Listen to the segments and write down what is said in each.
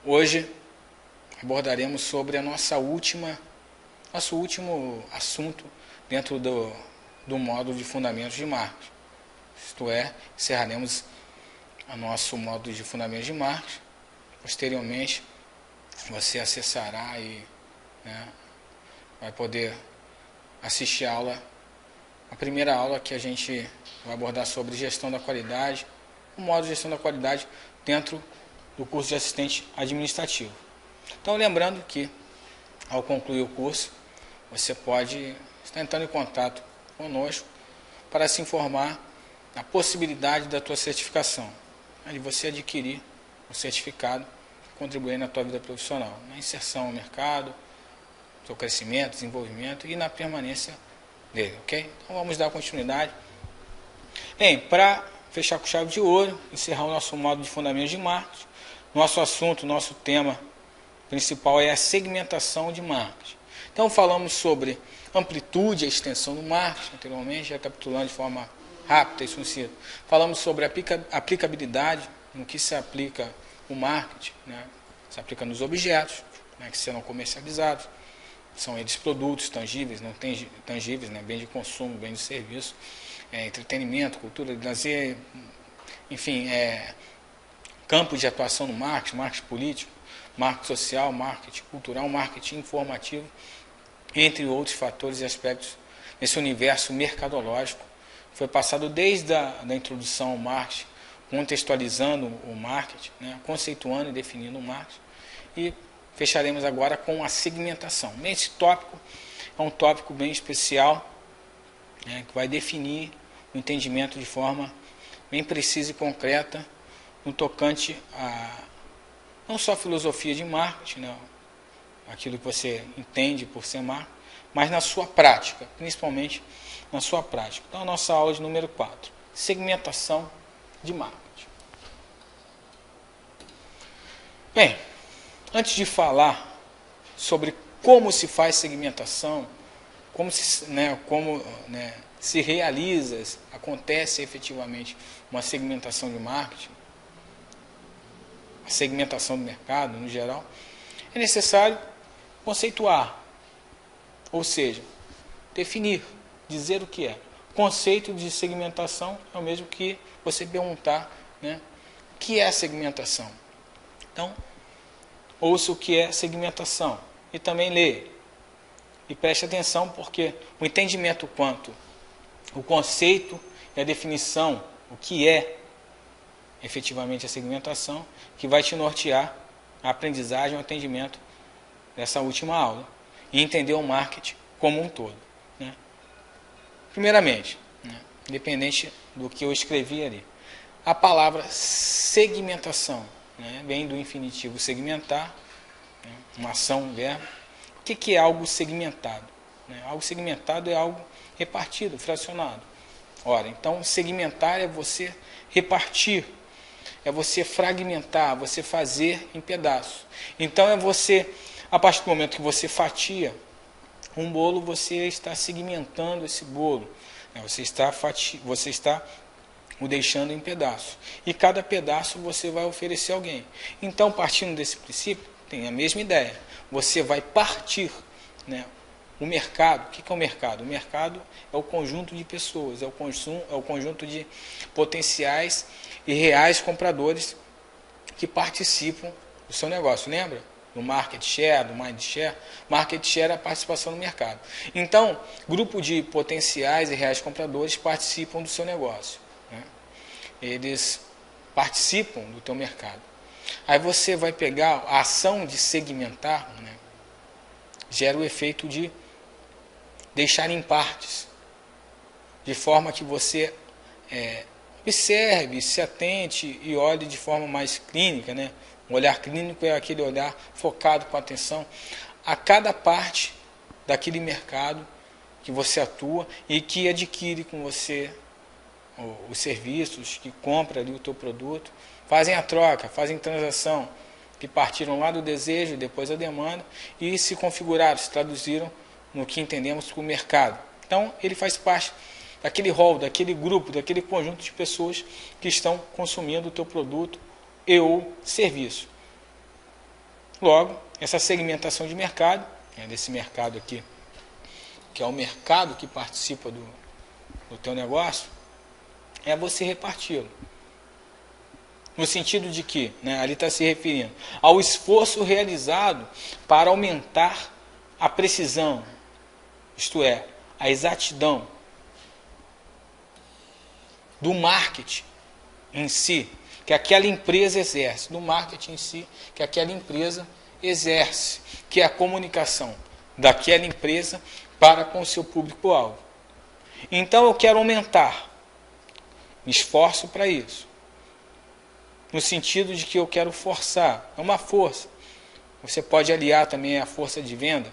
Hoje abordaremos sobre nosso último assunto dentro do módulo de fundamentos de marketing. Isto é, encerraremos o nosso módulo de fundamentos de marketing. Posteriormente, você acessará e vai poder assistir a primeira aula que a gente vai abordar sobre gestão da qualidade, o módulo de gestão da qualidade dentro do curso de assistente administrativo. Então, lembrando que, ao concluir o curso, você pode estar entrando em contato conosco para se informar da possibilidade da tua certificação, de você adquirir o certificado, contribuir na tua vida profissional, na inserção ao mercado, seu crescimento, desenvolvimento e na permanência dele, ok? Então, vamos dar continuidade. Bem, para fechar com chave de ouro, encerrar o nosso módulo de fundamentos de marketing, nosso tema principal é a segmentação de marketing. Então, falamos sobre amplitude e extensão do marketing, anteriormente, recapitulando de forma rápida e sucinta. Falamos sobre aplicabilidade, no que se aplica o marketing, se aplica nos objetos, que serão comercializados. São eles produtos tangíveis, não tangíveis, bem de consumo, bem de serviço, entretenimento, cultura, lazer, enfim, campos de atuação no marketing político, marketing social, marketing cultural, marketing informativo, entre outros fatores e aspectos nesse universo mercadológico. Foi passado desde a introdução ao marketing, contextualizando o marketing, conceituando e definindo o marketing, e fecharemos agora com a segmentação. Esse tópico é um tópico bem especial, que vai definir o entendimento de forma bem precisa e concreta no tocante a não só a filosofia de marketing, aquilo que você entende por ser marketing, mas na sua prática, principalmente na sua prática. Então, a nossa aula de número 4, segmentação de marketing. Bem, antes de falar sobre como se faz segmentação, como se realiza, acontece efetivamente uma segmentação de marketing, a segmentação do mercado no geral, é necessário conceituar, ou seja, definir, dizer o que é. O conceito de segmentação é o mesmo que você perguntar, o que é segmentação. Então, ouça o que é segmentação e também leia. E preste atenção, porque o entendimento quanto o conceito e a definição, o que é efetivamente a segmentação, que vai te nortear a aprendizagem, o atendimento dessa última aula e entender o marketing como um todo. Primeiramente, independente do que eu escrevi ali, a palavra segmentação, vem do infinitivo segmentar, uma ação, um verbo. O que é algo segmentado? Algo segmentado é algo repartido, fracionado. Ora, então segmentar é você repartir, é você fragmentar, você fazer em pedaços. Então é você, a partir do momento que você fatia um bolo, você está segmentando esse bolo. Você está o deixando em pedaços. E cada pedaço você vai oferecer a alguém. Então, partindo desse princípio, tem a mesma ideia. Você vai partir, o mercado. O que é o mercado? O mercado é o conjunto de pessoas, é o conjunto de potenciais e reais compradores que participam do seu negócio. Lembra? Do market share, do mind share. Market share é a participação no mercado. Então, grupo de potenciais e reais compradores participam do seu negócio. Eles participam do teu mercado. Aí você vai pegar a ação de segmentar, gera o efeito de deixar em partes, de forma que você observe, se atente e olhe de forma mais clínica. O olhar clínico é aquele olhar focado com atenção a cada parte daquele mercado que você atua e que adquire com você os serviços, que compra ali o teu produto, fazem a troca, fazem transação, que partiram lá do desejo, depois da demanda, e se configuraram, se traduziram no que entendemos por mercado. Então, ele faz parte daquele rol, daquele grupo, daquele conjunto de pessoas que estão consumindo o teu produto e ou serviço. Logo, essa segmentação de mercado, desse mercado aqui, que é o mercado que participa do teu negócio, é você reparti-lo. No sentido de que, ali está se referindo ao esforço realizado para aumentar a precisão, isto é, a exatidão do marketing em si, que aquela empresa exerce, do marketing em si, que aquela empresa exerce, que é a comunicação daquela empresa para com o seu público-alvo. Então eu quero aumentar, me esforço para isso, no sentido de que eu quero forçar, é uma força. Você pode aliar também a força de venda,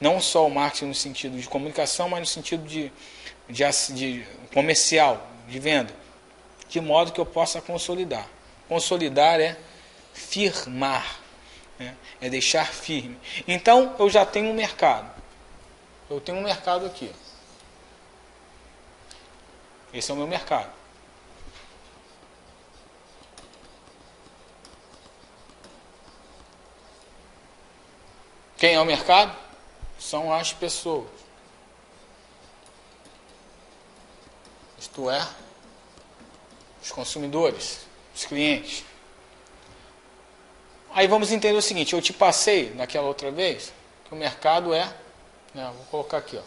não só o marketing no sentido de comunicação, mas no sentido de comercial, de venda, de modo que eu possa consolidar. Consolidar é firmar, é deixar firme. Então eu já tenho um mercado. Eu tenho um mercado aqui. Esse é o meu mercado. Quem é o mercado? São as pessoas. Isto é, os consumidores, os clientes. Aí vamos entender o seguinte, eu te passei naquela outra vez que o mercado vou colocar aqui,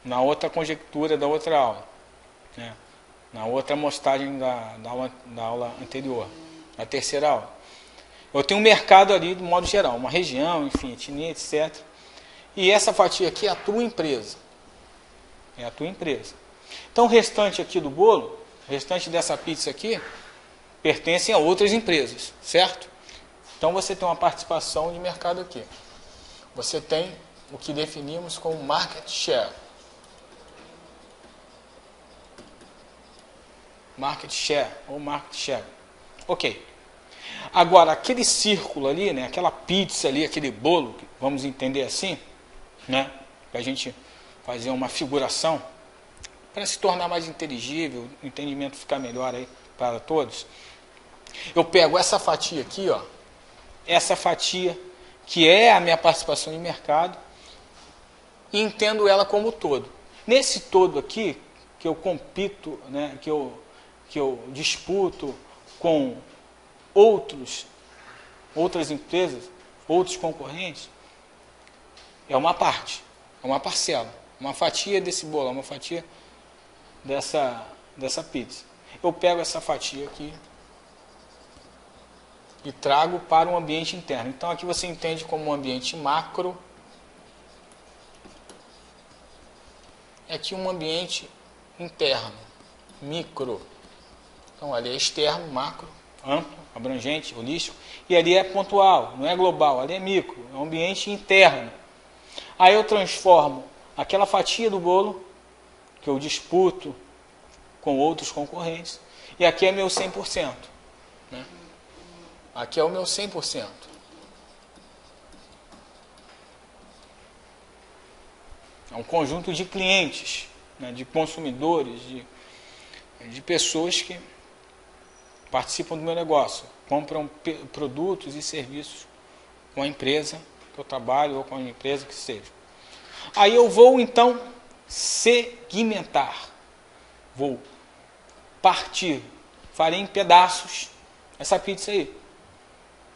na outra conjectura da outra aula, na outra amostragem da aula anterior, na terceira aula. Eu tenho um mercado ali, de modo geral, uma região, enfim, etnia, etc. E essa fatia aqui é a tua empresa. É a tua empresa. Então o restante aqui do bolo, o restante dessa pizza aqui, pertencem a outras empresas, certo? Então você tem uma participação de mercado aqui. Você tem o que definimos como market share. Market share ou market share. Ok. Agora, aquele círculo ali, aquela pizza ali, aquele bolo, vamos entender assim, para a gente fazer uma figuração, para se tornar mais inteligível, o entendimento ficar melhor aí para todos. Eu pego essa fatia aqui, essa fatia que é a minha participação de mercado, e entendo ela como todo. Nesse todo aqui, que eu compito, que eu disputo com outras empresas, outros concorrentes, é uma parte, é uma parcela, uma fatia desse bolo, uma fatia dessa pizza. Eu pego essa fatia aqui e trago para um ambiente interno. Então aqui você entende como um ambiente macro, e aqui um ambiente interno, micro. Então ali é externo, macro, amplo, abrangente, holístico, e ali é pontual, não é global, ali é micro, é um ambiente interno. Aí eu transformo aquela fatia do bolo, que eu disputo com outros concorrentes, e aqui é meu 100%. Aqui é o meu 100%. É um conjunto de clientes, de consumidores, de pessoas que participam do meu negócio, compram produtos e serviços com a empresa que eu trabalho ou com a empresa que seja. Aí eu vou então segmentar, vou partir, farei em pedaços essa pizza aí,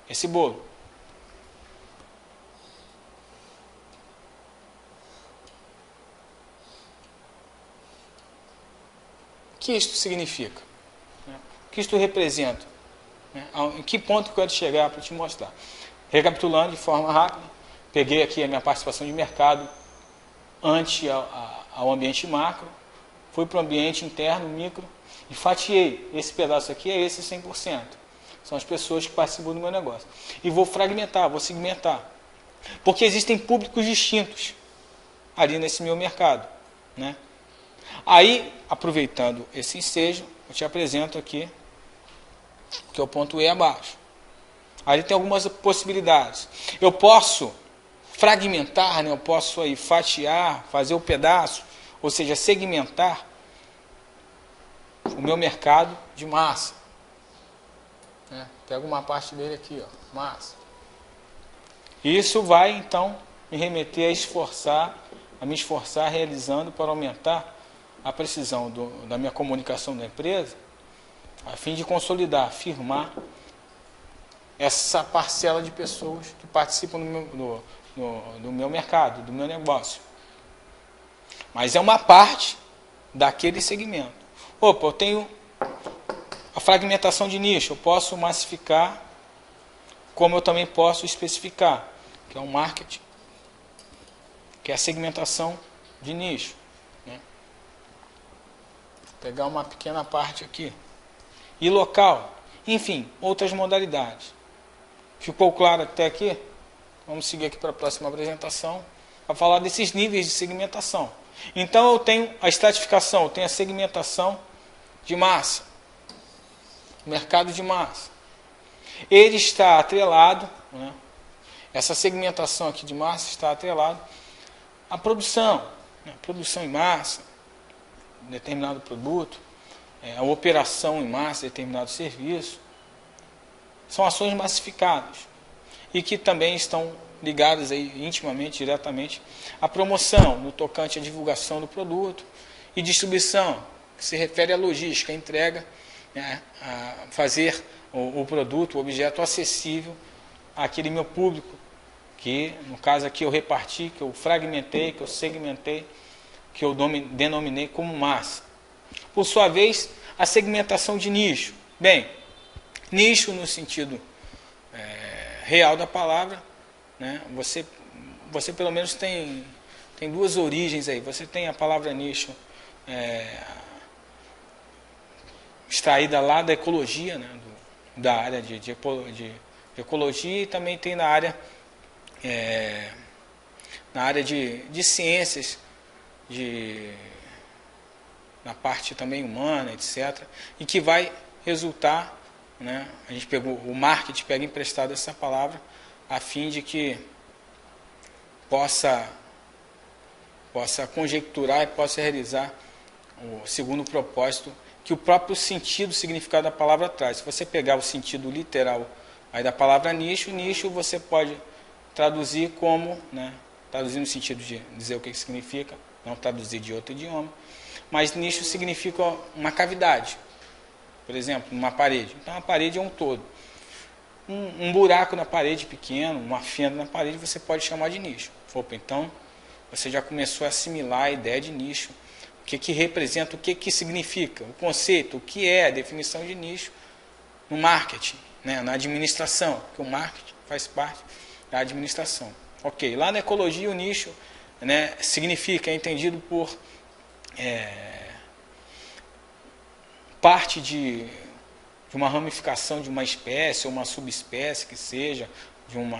esse bolo. O que isto significa? O que isto representa? Em que ponto que eu quero chegar para te mostrar? Recapitulando de forma rápida, peguei aqui a minha participação de mercado ante ao ambiente macro, fui para o ambiente interno, micro, e fatiei. Esse pedaço aqui é esse 100%. São as pessoas que participam do meu negócio. E vou fragmentar, vou segmentar. Porque existem públicos distintos ali nesse meu mercado. Aí, aproveitando esse ensejo, eu te apresento aqui o que eu pontuei abaixo. Aí tem algumas possibilidades. Eu posso fragmentar, eu posso aí fatiar, fazer o pedaço, ou seja, segmentar o meu mercado de massa. né? Pega uma parte dele aqui, ó, massa. Isso vai, então, me remeter a me esforçar realizando para aumentar a precisão da minha comunicação da empresa, a fim de consolidar, firmar essa parcela de pessoas que participam do meu mercado, do meu negócio. Mas é uma parte daquele segmento. Opa, eu tenho a fragmentação de nicho, eu posso massificar, como eu também posso especificar, que é o marketing, que é a segmentação de nicho, né? Vou pegar uma pequena parte aqui. E local, enfim, outras modalidades. Ficou claro até aqui? Vamos seguir aqui para a próxima apresentação, para falar desses níveis de segmentação. Então eu tenho a estratificação, eu tenho a segmentação de massa, mercado de massa. Ele está atrelado, né? Essa segmentação aqui de massa está atrelado à produção, né? Produção em massa, determinado produto, a operação em massa, determinado serviço. São ações massificadas e que também estão ligadas aí intimamente, diretamente à promoção, no tocante à divulgação do produto, e distribuição, que se refere à logística, à entrega, né, a fazer o produto, o objeto acessível àquele meu público, que no caso aqui eu reparti, que eu fragmentei, que eu segmentei, que eu denominei como massa. Por sua vez, a segmentação de nicho. Bem, nicho no sentido real da palavra, né? Você pelo menos tem duas origens aí. Você tem a palavra nicho extraída lá da ecologia, né? Da área de ecologia, e também tem na área de ciências, na parte também humana, etc. E que vai resultar, né? A gente pegou o marketing, pega emprestado essa palavra, a fim de que possa conjecturar e possa realizar o segundo propósito que o próprio sentido, o significado da palavra traz. Se você pegar o sentido literal aí da palavra nicho, nicho você pode traduzir como, né, traduzir no sentido de dizer o que significa, não traduzir de outro idioma, mas nicho significa uma cavidade, por exemplo, numa parede. Então a parede é um todo. Um buraco na parede pequeno, uma fenda na parede, você pode chamar de nicho. Opa, então você já começou a assimilar a ideia de nicho, o que representa, o que significa, o conceito, o que é a definição de nicho no marketing, né, na administração, porque o marketing faz parte da administração. Ok, lá na ecologia o nicho, né, significa, é entendido por parte de uma ramificação de uma espécie ou uma subespécie que seja, de uma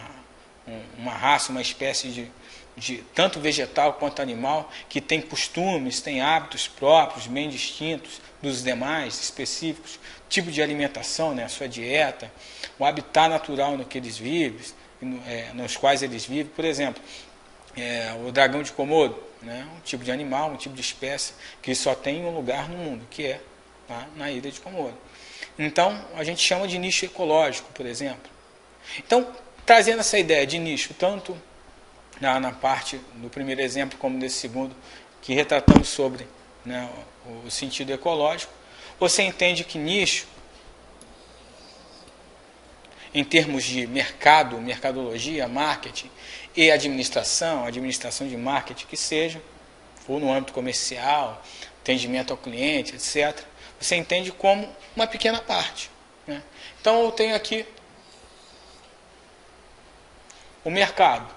raça, uma espécie de tanto vegetal quanto animal, que tem costumes, tem hábitos próprios, bem distintos dos demais, específicos, tipo de alimentação, né, a sua dieta, o habitat natural no que eles vivem, nos quais eles vivem. Por exemplo, o dragão de Komodo, né, um tipo de animal, um tipo de espécie que só tem um lugar no mundo, que é lá na ilha de Komodo. Então, a gente chama de nicho ecológico, por exemplo. Então, trazendo essa ideia de nicho, tanto na parte do primeiro exemplo como nesse segundo, que retratamos sobre, né, o sentido ecológico, você entende que nicho, em termos de mercado, mercadologia, marketing e administração de marketing que seja, ou no âmbito comercial, atendimento ao cliente, etc., você entende como uma pequena parte, né? Então eu tenho aqui o mercado.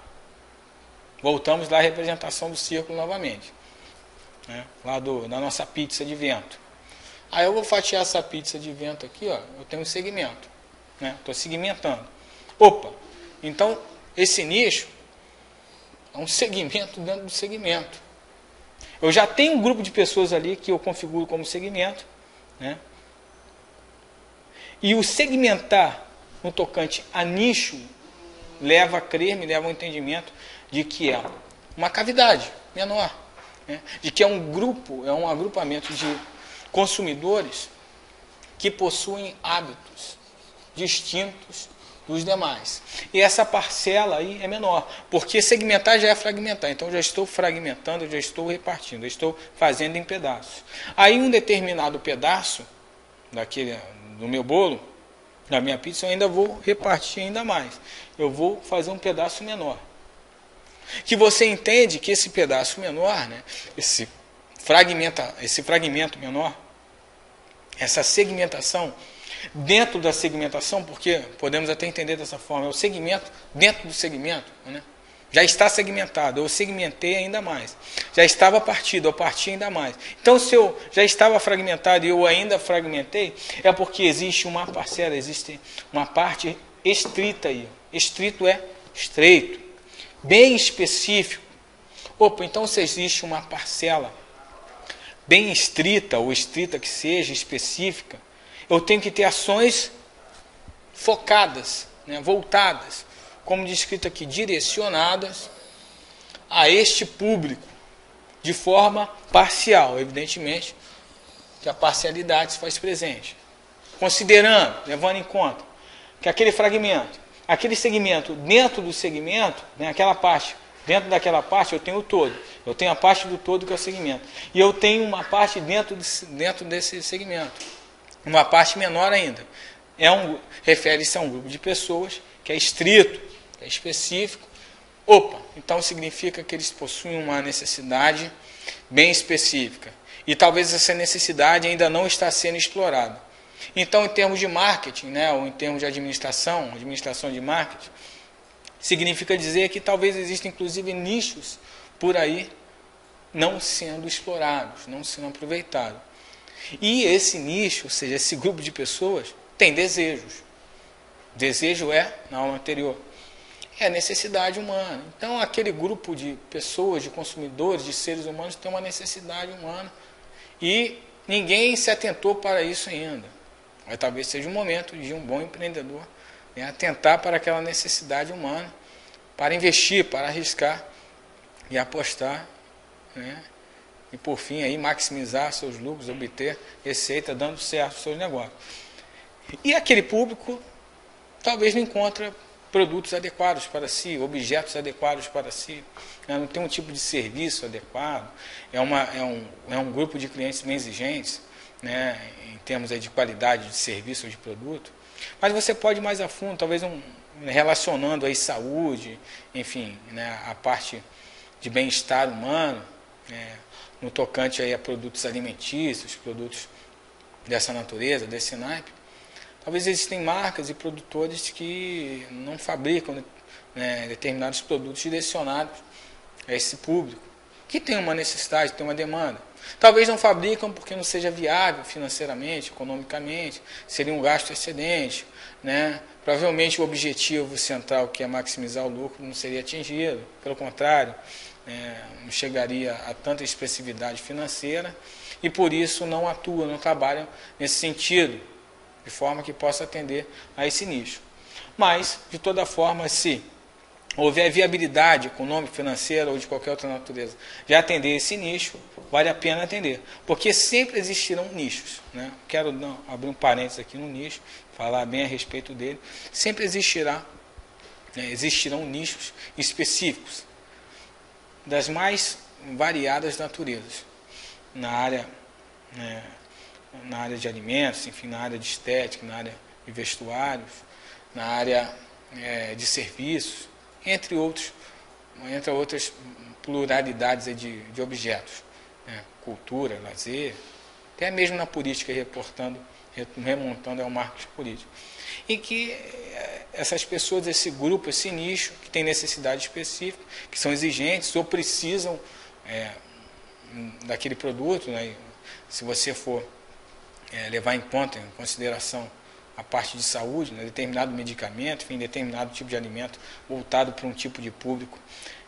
Voltamos lá à representação do círculo novamente, né? Lá da nossa pizza de vento. Aí eu vou fatiar essa pizza de vento aqui, ó, eu tenho um segmento, né? Estou segmentando. Opa, então esse nicho é um segmento dentro do segmento. Eu já tenho um grupo de pessoas ali que eu configuro como segmento, né? E o segmentar no tocante a nicho me leva ao entendimento de que é uma cavidade menor, né? De que é um grupo, é um agrupamento de consumidores que possuem hábitos distintos dos demais. E essa parcela aí é menor, porque segmentar já é fragmentar. Então, eu já estou fragmentando, eu já estou repartindo, eu estou fazendo em pedaços. Aí, um determinado pedaço do meu bolo, da minha pizza, eu ainda vou repartir ainda mais. Eu vou fazer um pedaço menor. Que você entende que esse pedaço menor, né, esse fragmento menor, essa segmentação, dentro da segmentação, porque podemos até entender dessa forma, é o segmento dentro do segmento, né? Já está segmentado, eu segmentei ainda mais. Já estava partido, eu parti ainda mais. Então, se eu já estava fragmentado e eu ainda fragmentei, é porque existe uma parcela, existe uma parte estrita aí. Estrito é estreito, bem específico. Opa, então se existe uma parcela bem estrita, ou estrita que seja, específica, eu tenho que ter ações focadas, né, voltadas, como descrito aqui, direcionadas a este público, de forma parcial, evidentemente, que a parcialidade se faz presente. Considerando, levando em conta, que aquele segmento, dentro do segmento, né, aquela parte, dentro daquela parte eu tenho o todo. Eu tenho a parte do todo que é o segmento. E eu tenho uma parte dentro desse segmento. Uma parte menor ainda. Refere-se a um grupo de pessoas que é estrito, que é específico. Então significa que eles possuem uma necessidade bem específica. E talvez essa necessidade ainda não está sendo explorada. Então, em termos de marketing, né, ou em termos de administração de marketing, significa dizer que talvez existam inclusive nichos por aí não sendo explorados, não sendo aproveitados. E esse nicho, ou seja, esse grupo de pessoas, tem desejos. Desejo na aula anterior, é necessidade humana. Então, aquele grupo de pessoas, de consumidores, de seres humanos, tem uma necessidade humana. E ninguém se atentou para isso ainda. Mas talvez seja o momento de um bom empreendedor, né, atentar para aquela necessidade humana, para investir, para arriscar e apostar, né, e por fim aí maximizar seus lucros, obter receita, dando certo os seus negócios. E aquele público talvez não encontre produtos adequados para si, objetos adequados para si, né, não tem um tipo de serviço adequado, é um grupo de clientes bem exigentes, né, em termos aí de qualidade de serviço ou de produto. Mas você pode ir mais a fundo, talvez relacionando aí saúde, enfim, né, a parte de bem-estar humano, né, no tocante aí a produtos alimentícios, produtos dessa natureza, desse naipe. Talvez existem marcas e produtores que não fabricam, né, determinados produtos direcionados a esse público, que tem uma necessidade, tem uma demanda. Talvez não fabricam porque não seja viável financeiramente, economicamente, seria um gasto excedente, né? Provavelmente o objetivo central, que é maximizar o lucro, não seria atingido, pelo contrário, não chegaria a tanta expressividade financeira e por isso não atuam, não trabalham nesse sentido, de forma que possa atender a esse nicho. Mas, de toda forma, se houver viabilidade econômica, financeira ou de qualquer outra natureza de atender esse nicho, vale a pena atender. Porque sempre existirão nichos, né? Quero abrir um parênteses aqui no nicho, falar bem a respeito dele. Sempre existirão nichos específicos das mais variadas naturezas. Na área de alimentos, enfim, na área de estética, na área de vestuários, na área de serviços, entre outras pluralidades de objetos, né? Cultura, lazer, até mesmo na política, remontando ao marketing político. E que essas pessoas, esse grupo, esse nicho, que tem necessidade específica, que são exigentes ou precisam daquele produto, né? Se você for levar em consideração a parte de saúde, né, determinado medicamento, enfim, determinado tipo de alimento voltado para um tipo de público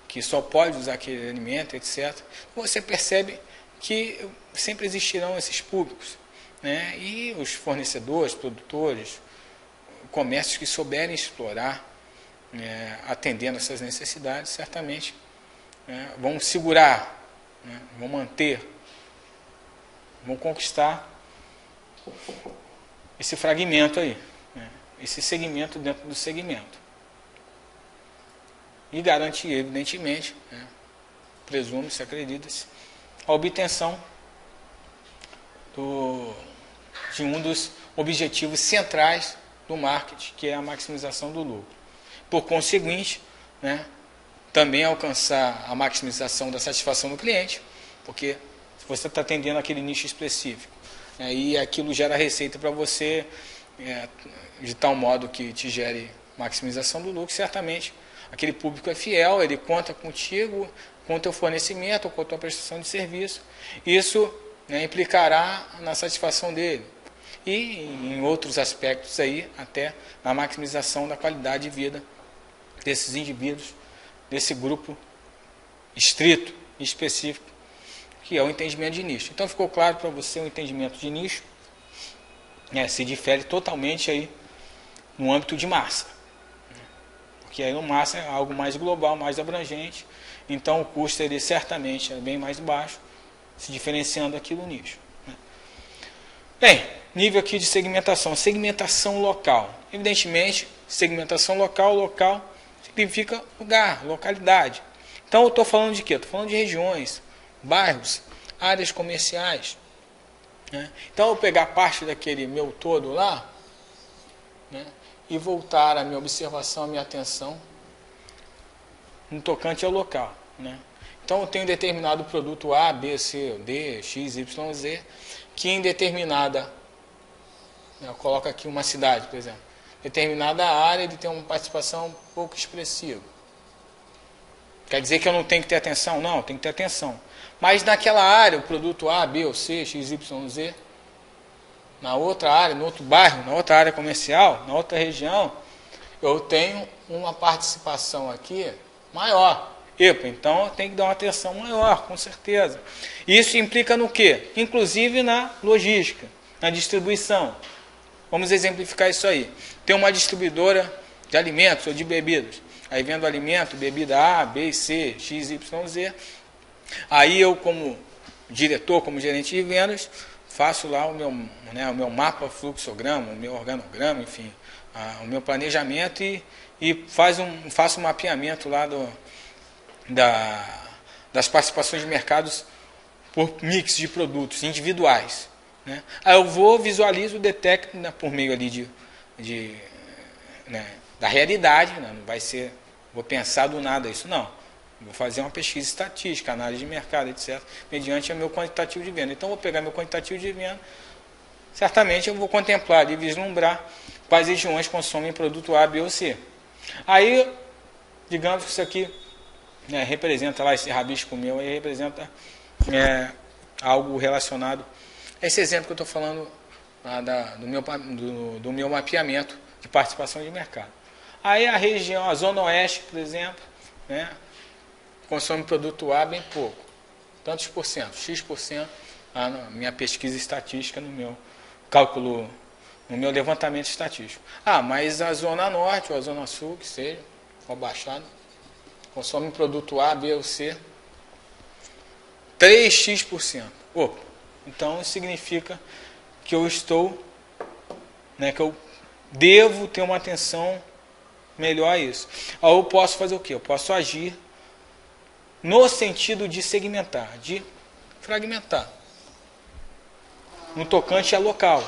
que só pode usar aquele alimento, etc. Você percebe que sempre existirão esses públicos, né, e os fornecedores, produtores, comércios que souberem explorar, atendendo essas necessidades, certamente vão segurar, né, vão manter, vão conquistar esse fragmento aí, né? esse segmento dentro do segmento. E garantir, evidentemente, né, presume-se, acredita-se, a obtenção de um dos objetivos centrais do marketing, que é a maximização do lucro. Por conseguinte, né, também alcançar a maximização da satisfação do cliente, porque se você está atendendo aquele nicho específico, e aquilo gera receita para você, de tal modo que te gere maximização do lucro, certamente aquele público é fiel, ele conta contigo, com o teu fornecimento, com a tua prestação de serviço. Isso, né, implicará na satisfação dele. E em outros aspectos aí, até na maximização da qualidade de vida desses indivíduos, desse grupo estrito e específico, que é o entendimento de nicho. Então ficou claro para você o entendimento de nicho, se difere totalmente aí no âmbito de massa. Porque aí no massa é algo mais global, mais abrangente, então o custo ele certamente é bem mais baixo, se diferenciando aqui do nicho. Bem, nível aqui de segmentação, segmentação local. Evidentemente, segmentação local significa lugar, localidade. Então eu estou falando de quê? Estou falando de regiões, bairros, áreas comerciais. Né? Então eu vou pegar parte daquele meu todo lá, né, e voltar a minha observação, a minha atenção no tocante ao local. Né? Então eu tenho determinado produto A, B, C, D, X, Y, Z, que em determinada, eu coloco aqui uma cidade, por exemplo, determinada área ele tem uma participação pouco expressiva. Quer dizer que eu não tenho que ter atenção? Não, eu tenho que ter atenção. Mas naquela área, o produto A, B ou C, X, Y, Z, na outra área, no outro bairro, na outra área comercial, na outra região, eu tenho uma participação aqui maior. Epa, então eu tenho que dar uma atenção maior, com certeza. Isso implica no quê? Inclusive na logística, na distribuição. Vamos exemplificar isso aí. Tem uma distribuidora de alimentos ou de bebidas. Aí vendo alimento, bebida A, B, C, X, Y, Z. Aí eu, como diretor, como gerente de vendas, faço lá o meu mapa fluxograma, o meu organograma, enfim, o meu planejamento e faço um mapeamento lá das participações de mercados por mix de produtos individuais. Né? Aí eu visualizo, detecto, né, por meio ali da realidade, né? Não vai ser, vou pensar do nada isso, não. Vou fazer uma pesquisa estatística, análise de mercado, etc., mediante o meu quantitativo de venda. Então, vou pegar meu quantitativo de venda, certamente eu vou contemplar e vislumbrar quais regiões consomem produto A, B ou C. Aí, digamos que isso aqui, né, representa lá, esse rabisco meu, aí representa algo relacionado a esse exemplo que eu estou falando do meu mapeamento de participação de mercado. Aí a região, a Zona Oeste, por exemplo, né, consome produto A bem pouco, tantos por cento, X%, na minha pesquisa estatística, no meu cálculo, no meu levantamento estatístico. Mas a Zona Norte ou a Zona Sul, que seja, ou Baixada, consome produto A, B ou C, 3x%. Opa, então isso significa que eu estou, né, que eu devo ter uma atenção melhor a isso. Aí eu posso fazer o quê? Eu posso agir no sentido de segmentar, de fragmentar, no tocante a local.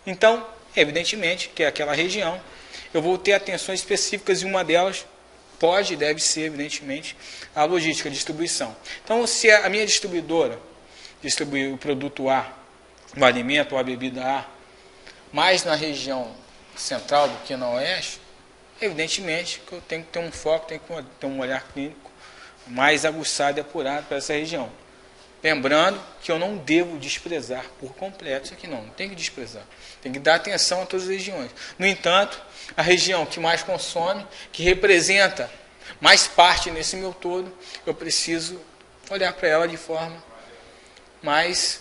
Então, evidentemente, que é aquela região, eu vou ter atenções específicas e uma delas pode e deve ser, evidentemente, a logística, a distribuição. Então, se a minha distribuidora distribuir o produto A, o alimento ou a bebida A, mais na região central do que na oeste, evidentemente que eu tenho que ter um foco, tenho que ter um olhar clínico mais aguçado e apurado para essa região. Lembrando que eu não devo desprezar por completo isso aqui, não tem que desprezar. Tem que dar atenção a todas as regiões. No entanto, a região que mais consome, que representa mais parte nesse meu todo, eu preciso olhar para ela de forma mais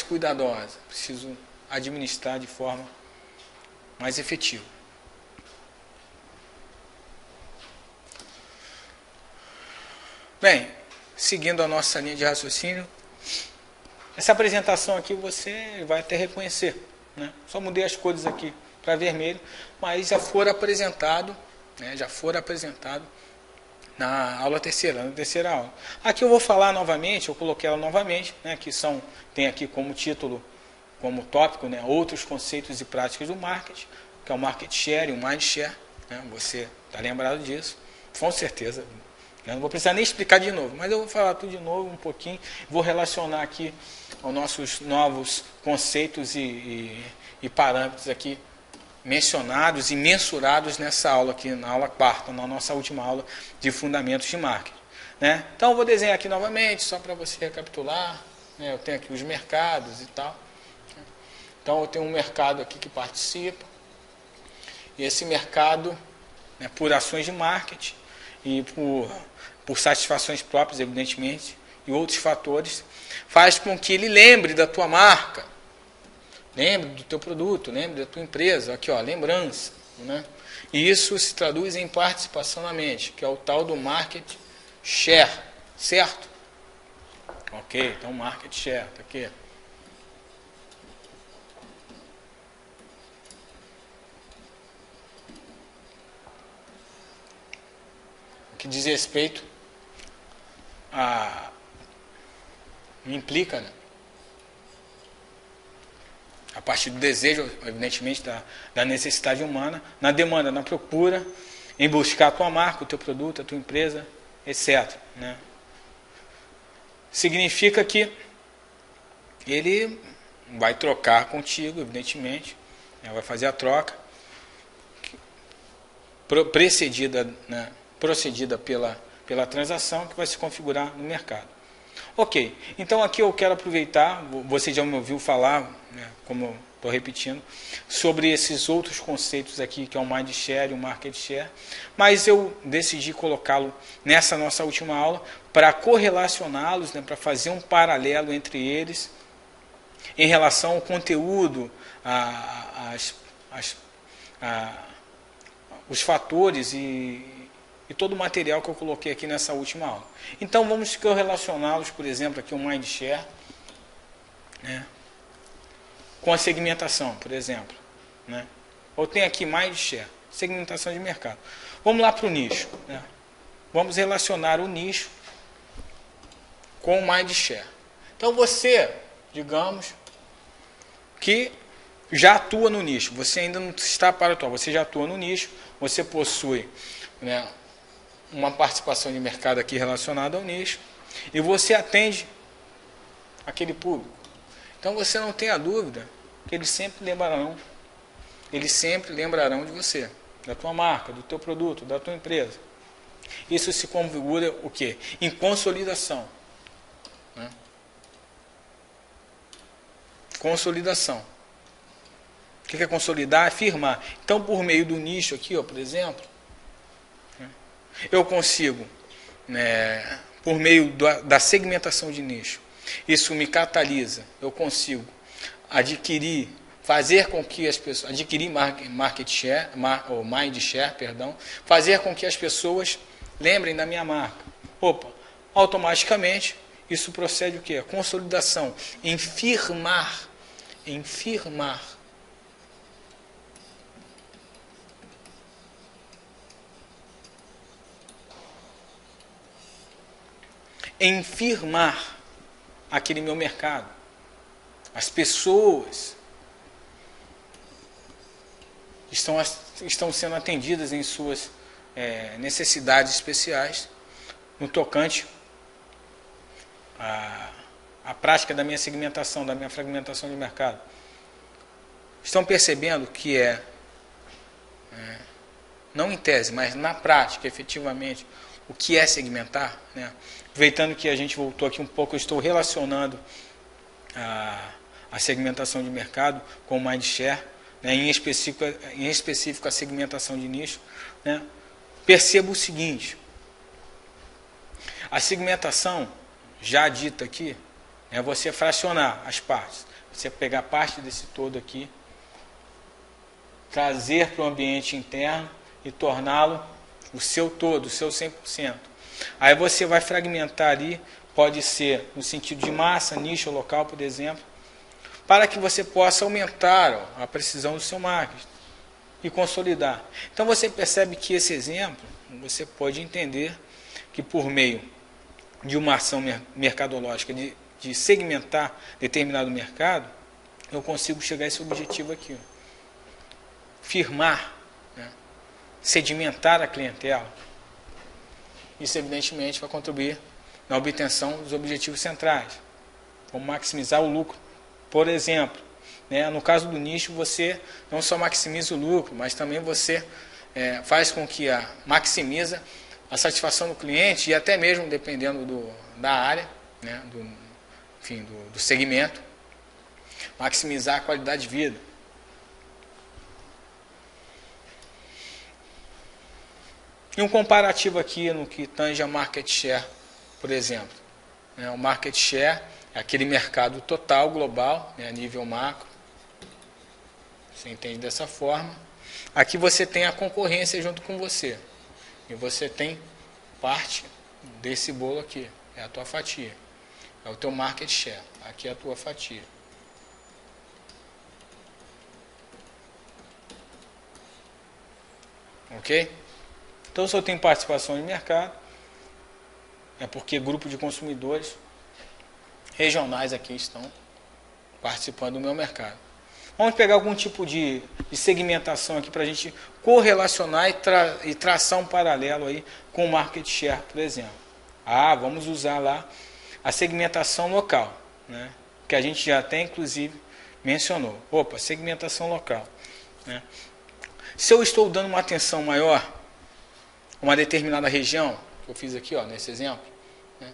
cuidadosa. Preciso administrar de forma mais efetiva. Bem, seguindo a nossa linha de raciocínio, essa apresentação aqui você vai até reconhecer. né? Só mudei as cores aqui para vermelho, mas já foram apresentado, né? Já foram apresentado na aula terceira, na terceira aula. Aqui eu vou falar novamente, eu coloquei ela novamente, né? Que tem aqui como título, como tópico, né? Outros conceitos e práticas do marketing, que é o market share e o mind share, né? Você está lembrado disso, com certeza. Eu não vou precisar nem explicar de novo, mas eu vou falar tudo de novo um pouquinho, vou relacionar aqui aos nossos novos conceitos e parâmetros aqui mencionados e mensurados nessa aula aqui, na aula quarta, na nossa última aula de fundamentos de marketing, né? Então eu vou desenhar aqui novamente, só para você recapitular, né? Eu tenho aqui os mercados e tal. Então eu tenho um mercado aqui que participa, e esse mercado, né, por ações de marketing e por satisfações próprias, evidentemente, e outros fatores, faz com que ele lembre da tua marca, lembre do teu produto, lembre da tua empresa. Aqui, ó, lembrança, né? E isso se traduz em participação na mente, que é o tal do market share, certo? Ok, então market share, tá aqui. O que diz respeito implica, né? A partir do desejo, evidentemente, da necessidade humana, na demanda, na procura, em buscar a tua marca, o teu produto, a tua empresa, etc. Né? Significa que ele vai trocar contigo, evidentemente, né? Vai fazer a troca, procedida pela transação que vai se configurar no mercado. Ok, então aqui eu quero aproveitar, você já me ouviu falar, né, como eu estou repetindo, sobre esses outros conceitos aqui, que é o mind share e o market share, mas eu decidi colocá-lo nessa nossa última aula para correlacioná-los, né, para fazer um paralelo entre eles em relação ao conteúdo, os fatores e todo o material que eu coloquei aqui nessa última aula. Então vamos correlacioná-los, por exemplo, aqui o mind share, né, com a segmentação, por exemplo, né? Eu tenho aqui mind share, segmentação de mercado. Vamos lá para o nicho, né? Vamos relacionar o nicho com o mind share. Então você, digamos, que já atua no nicho, você ainda não está para atuar, você já atua no nicho, você possui, né, uma participação de mercado aqui relacionada ao nicho, e você atende aquele público. Então você não tem a dúvida que eles sempre lembrarão de você, da tua marca, do teu produto, da tua empresa. Isso se configura o quê? Em consolidação. Né? Consolidação. O que é consolidar? É firmar. Então, por meio do nicho aqui, ó, por exemplo, eu consigo, né, por meio da segmentação de nicho, isso me catalisa, eu consigo fazer com que as pessoas, adquirir market share, ou mind share, perdão, fazer com que as pessoas lembrem da minha marca. Opa, automaticamente, isso procede o quê? A consolidação, em firmar, aquele meu mercado. As pessoas estão sendo atendidas em suas necessidades especiais no tocante à prática da minha segmentação, da minha fragmentação de mercado. Estão percebendo que não em tese, mas na prática, efetivamente, o que é segmentar, né? Aproveitando que a gente voltou aqui um pouco, eu estou relacionando a segmentação de mercado com o mind share, né? em específico a segmentação de nicho, né? Perceba o seguinte: a segmentação, já dita aqui, é você fracionar as partes, você pegar parte desse todo aqui, trazer para o ambiente interno e torná-lo o seu todo, o seu 100%. Aí você vai fragmentar ali, pode ser no sentido de massa, nicho ou local, por exemplo, para que você possa aumentar a precisão do seu marketing e consolidar. Então você percebe que esse exemplo, você pode entender que por meio de uma ação mercadológica, de segmentar determinado mercado, eu consigo chegar a esse objetivo aqui. Firmar, né? Sedimentar a clientela. Isso, evidentemente, vai contribuir na obtenção dos objetivos centrais. Como maximizar o lucro. Por exemplo, né, no caso do nicho, você não só maximiza o lucro, mas também você faz com que maximiza a satisfação do cliente e até mesmo, dependendo da área, né, do segmento, maximizar a qualidade de vida. E um comparativo aqui no que tange a market share, por exemplo. O market share é aquele mercado total, global, né, a nível macro. Você entende dessa forma. Aqui você tem a concorrência junto com você. E você tem parte desse bolo aqui. É a tua fatia. É o teu market share. Aqui é a tua fatia. Ok? Então, se eu tenho participação de mercado, é porque grupo de consumidores regionais aqui estão participando do meu mercado. Vamos pegar algum tipo de segmentação aqui para a gente correlacionar e traçar um paralelo aí com o market share, por exemplo. Vamos usar lá a segmentação local, né? Que a gente já até inclusive mencionou. Segmentação local, né? Se eu estou dando uma atenção maior a uma determinada região, que eu fiz aqui nesse exemplo, né,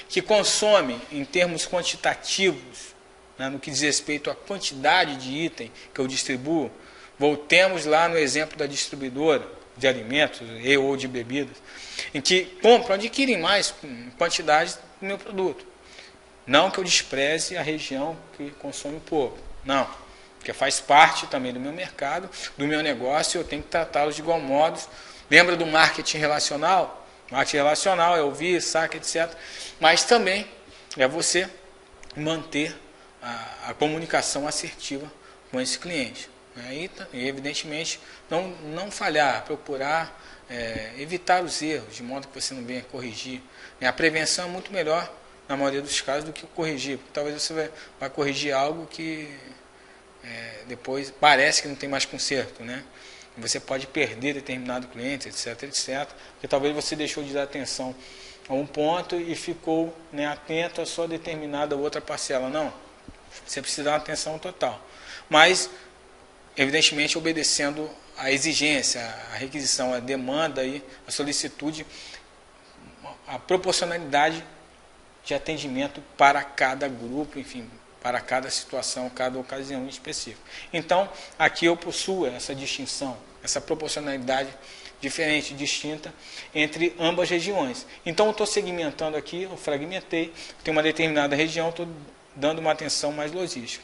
que consome em termos quantitativos, né, no que diz respeito à quantidade de item que eu distribuo, voltemos lá no exemplo da distribuidora de alimentos ou de bebidas, em que compram, adquirem mais quantidade do meu produto. Não que eu despreze a região que consome pouco, não, porque faz parte também do meu mercado, do meu negócio, eu tenho que tratá-los de igual modo. Lembra do marketing relacional? Marketing relacional é ouvir, saca, etc. Mas também é você manter a comunicação assertiva com esse cliente. Né? E, evidentemente, não falhar, procurar evitar os erros, de modo que você não venha corrigir. A prevenção é muito melhor, na maioria dos casos, do que corrigir. Porque talvez você vai corrigir algo que depois parece que não tem mais conserto, né? Você pode perder determinado cliente, etc, etc. Porque talvez você deixou de dar atenção a um ponto e ficou, né, atento a só determinada outra parcela. Não, você precisa dar uma atenção total. Mas, evidentemente, obedecendo a exigência, a requisição, a demanda, a solicitude, a proporcionalidade de atendimento para cada grupo, enfim, para cada situação, cada ocasião específica. Então, aqui eu possuo essa distinção, essa proporcionalidade diferente, distinta, entre ambas regiões. Então, eu estou segmentando aqui, eu fragmentei, tem uma determinada região, estou dando uma atenção mais logística.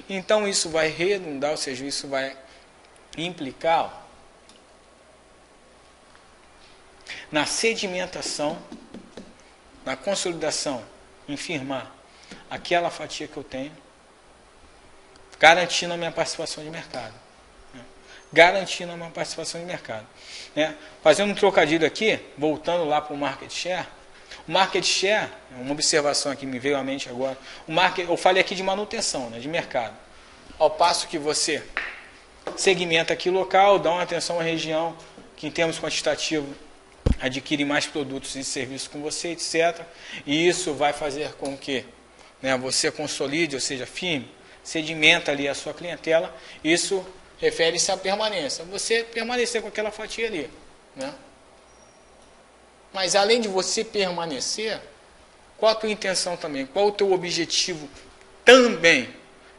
Então, isso vai redundar, ou seja, isso vai implicar na sedimentação, na consolidação, em firmar aquela fatia que eu tenho, garantindo a minha participação de mercado. Né? Garantindo a minha participação de mercado. Né? Fazendo um trocadilho aqui, voltando lá para o market share. O market share, uma observação aqui me veio à mente agora, eu falei aqui de manutenção, né, de mercado. Ao passo que você segmenta aqui local, dá uma atenção à região, que em termos quantitativos adquire mais produtos e serviços com você, etc. E isso vai fazer com que, né, você consolide, ou seja, firme, sedimenta ali a sua clientela. Isso refere-se à permanência. Você permanecer com aquela fatia ali. Né? Mas além de você permanecer, qual a tua intenção também? Qual o teu objetivo também?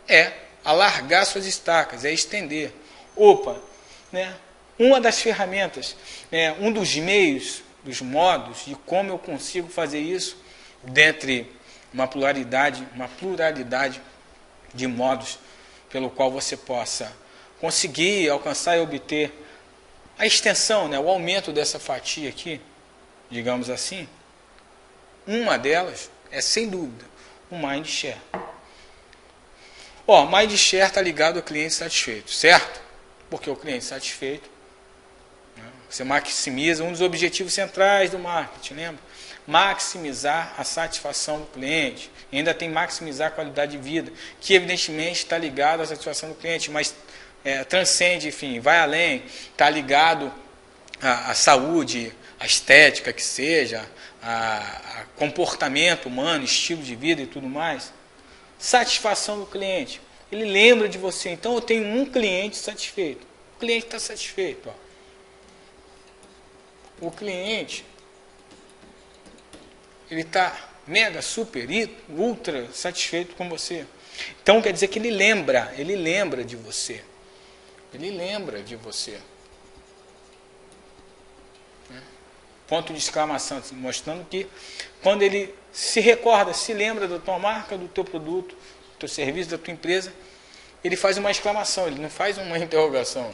É alargar suas estacas, é estender. Né? Uma das ferramentas, um dos meios, dos modos de como eu consigo fazer isso, dentre uma pluralidade de modos pelo qual você possa conseguir alcançar e obter a extensão, né, o aumento dessa fatia aqui, digamos assim. Uma delas é, sem dúvida, o mind share. Ó, Mindshare está ligado ao cliente satisfeito, certo? Porque o cliente satisfeito, né, você maximiza um dos objetivos centrais do marketing, lembra? Maximizar a satisfação do cliente. E ainda tem maximizar a qualidade de vida, que evidentemente está ligado à satisfação do cliente, mas transcende, enfim, vai além, está ligado à saúde, à estética que seja, a comportamento humano, estilo de vida e tudo mais. Satisfação do cliente. Ele lembra de você. Então eu tenho um cliente satisfeito. O cliente está satisfeito. Ó. O cliente, ele está mega, super, ultra satisfeito com você. Então quer dizer que ele lembra de você. Ele lembra de você. Ponto de exclamação, mostrando que quando ele se recorda, se lembra da tua marca, do teu produto, do teu serviço, da tua empresa, ele faz uma exclamação, ele não faz uma interrogação.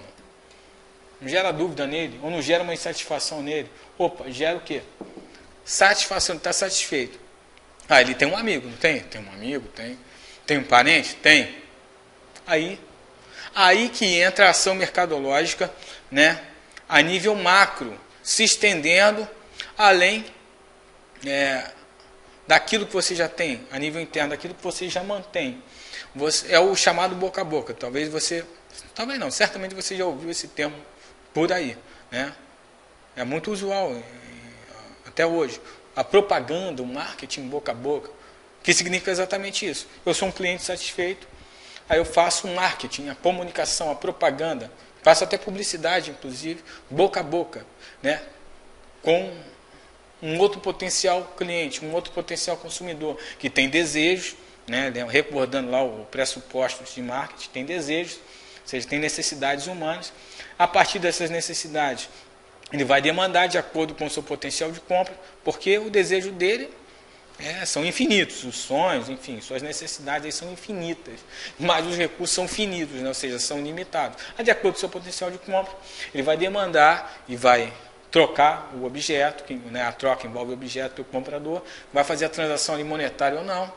Não gera dúvida nele, ou não gera uma insatisfação nele. Opa, gera o quê? Satisfação, ele está satisfeito. Ah, ele tem um amigo, não tem? Tem um amigo, tem. Tem um parente? Tem. Aí que entra a ação mercadológica, né, a nível macro, se estendendo além daquilo que você já tem, a nível interno, daquilo que você já mantém. É o chamado boca a boca. Talvez não, certamente você já ouviu esse termo por aí, né? É muito usual até hoje. A propaganda, o marketing boca a boca, que significa exatamente isso. Eu sou um cliente satisfeito, aí eu faço um marketing, a comunicação, a propaganda, faço até publicidade, inclusive, boca a boca, né? Com um outro potencial cliente, um outro potencial consumidor, que tem desejos, né? Recordando lá o pressuposto de marketing, tem desejos, ou seja, tem necessidades humanas. A partir dessas necessidades, ele vai demandar de acordo com o seu potencial de compra, porque o desejo dele são infinitos, os sonhos, enfim, suas necessidades aí são infinitas, mas os recursos são finitos, né? Ou seja, são limitados. De acordo com o seu potencial de compra, ele vai demandar e vai trocar o objeto, né? A troca envolve o objeto do comprador, vai fazer a transação ali monetária ou não,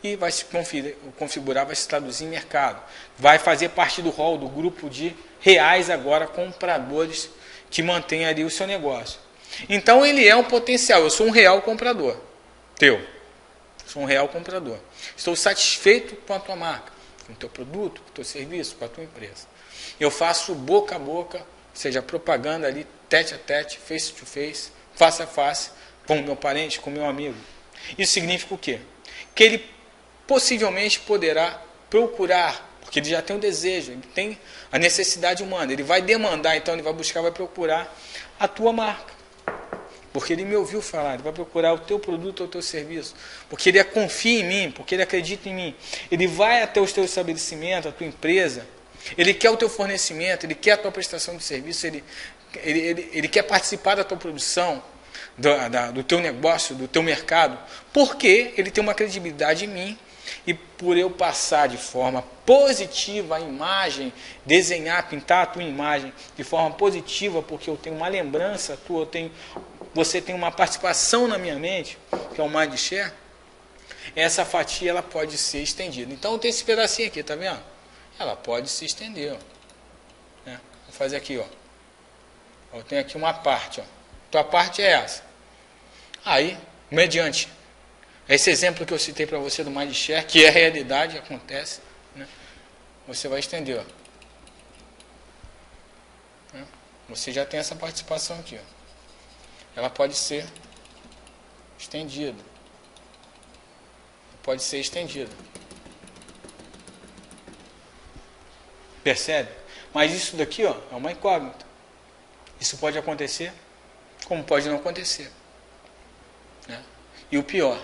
e vai se configurar, vai se traduzir em mercado. Vai fazer parte do rol, do grupo de reais agora compradores que mantém ali o seu negócio. Então ele é um potencial, eu sou um real comprador. Teu. Sou um real comprador. Estou satisfeito com a tua marca, com o teu produto, com o teu serviço, com a tua empresa. Eu faço boca a boca, ou seja, propaganda ali, tete a tete, face to face, face a face, com o meu parente, com o meu amigo. Isso significa o quê? Que ele possivelmente poderá procurar, porque ele já tem o desejo, ele tem a necessidade humana, ele vai demandar, então ele vai buscar, vai procurar a tua marca. Porque ele me ouviu falar, ele vai procurar o teu produto ou o teu serviço, porque ele confia em mim, porque ele acredita em mim. Ele vai até o teu estabelecimento, a tua empresa, ele quer o teu fornecimento, ele quer a tua prestação de serviço, ele quer participar da tua produção, do teu negócio, do teu mercado, porque ele tem uma credibilidade em mim, e por eu passar de forma positiva a imagem, desenhar, pintar a tua imagem de forma positiva, porque eu tenho uma lembrança tua, você tem uma participação na minha mente, que é o Mindshare, essa fatia ela pode ser estendida. Então tem esse pedacinho aqui, tá vendo? Ela pode se estender. Ó. Vou fazer aqui, ó. Eu tenho aqui uma parte. Ó. Tua parte é essa. Aí, mediante esse exemplo que eu citei para você do Mindshare, que é realidade, acontece, né? Você vai estender. Ó. Você já tem essa participação aqui. Ó. Ela pode ser estendida. Pode ser estendida. Percebe? Mas isso daqui, ó, é uma incógnita. Isso pode acontecer, como pode não acontecer. Né? E o pior,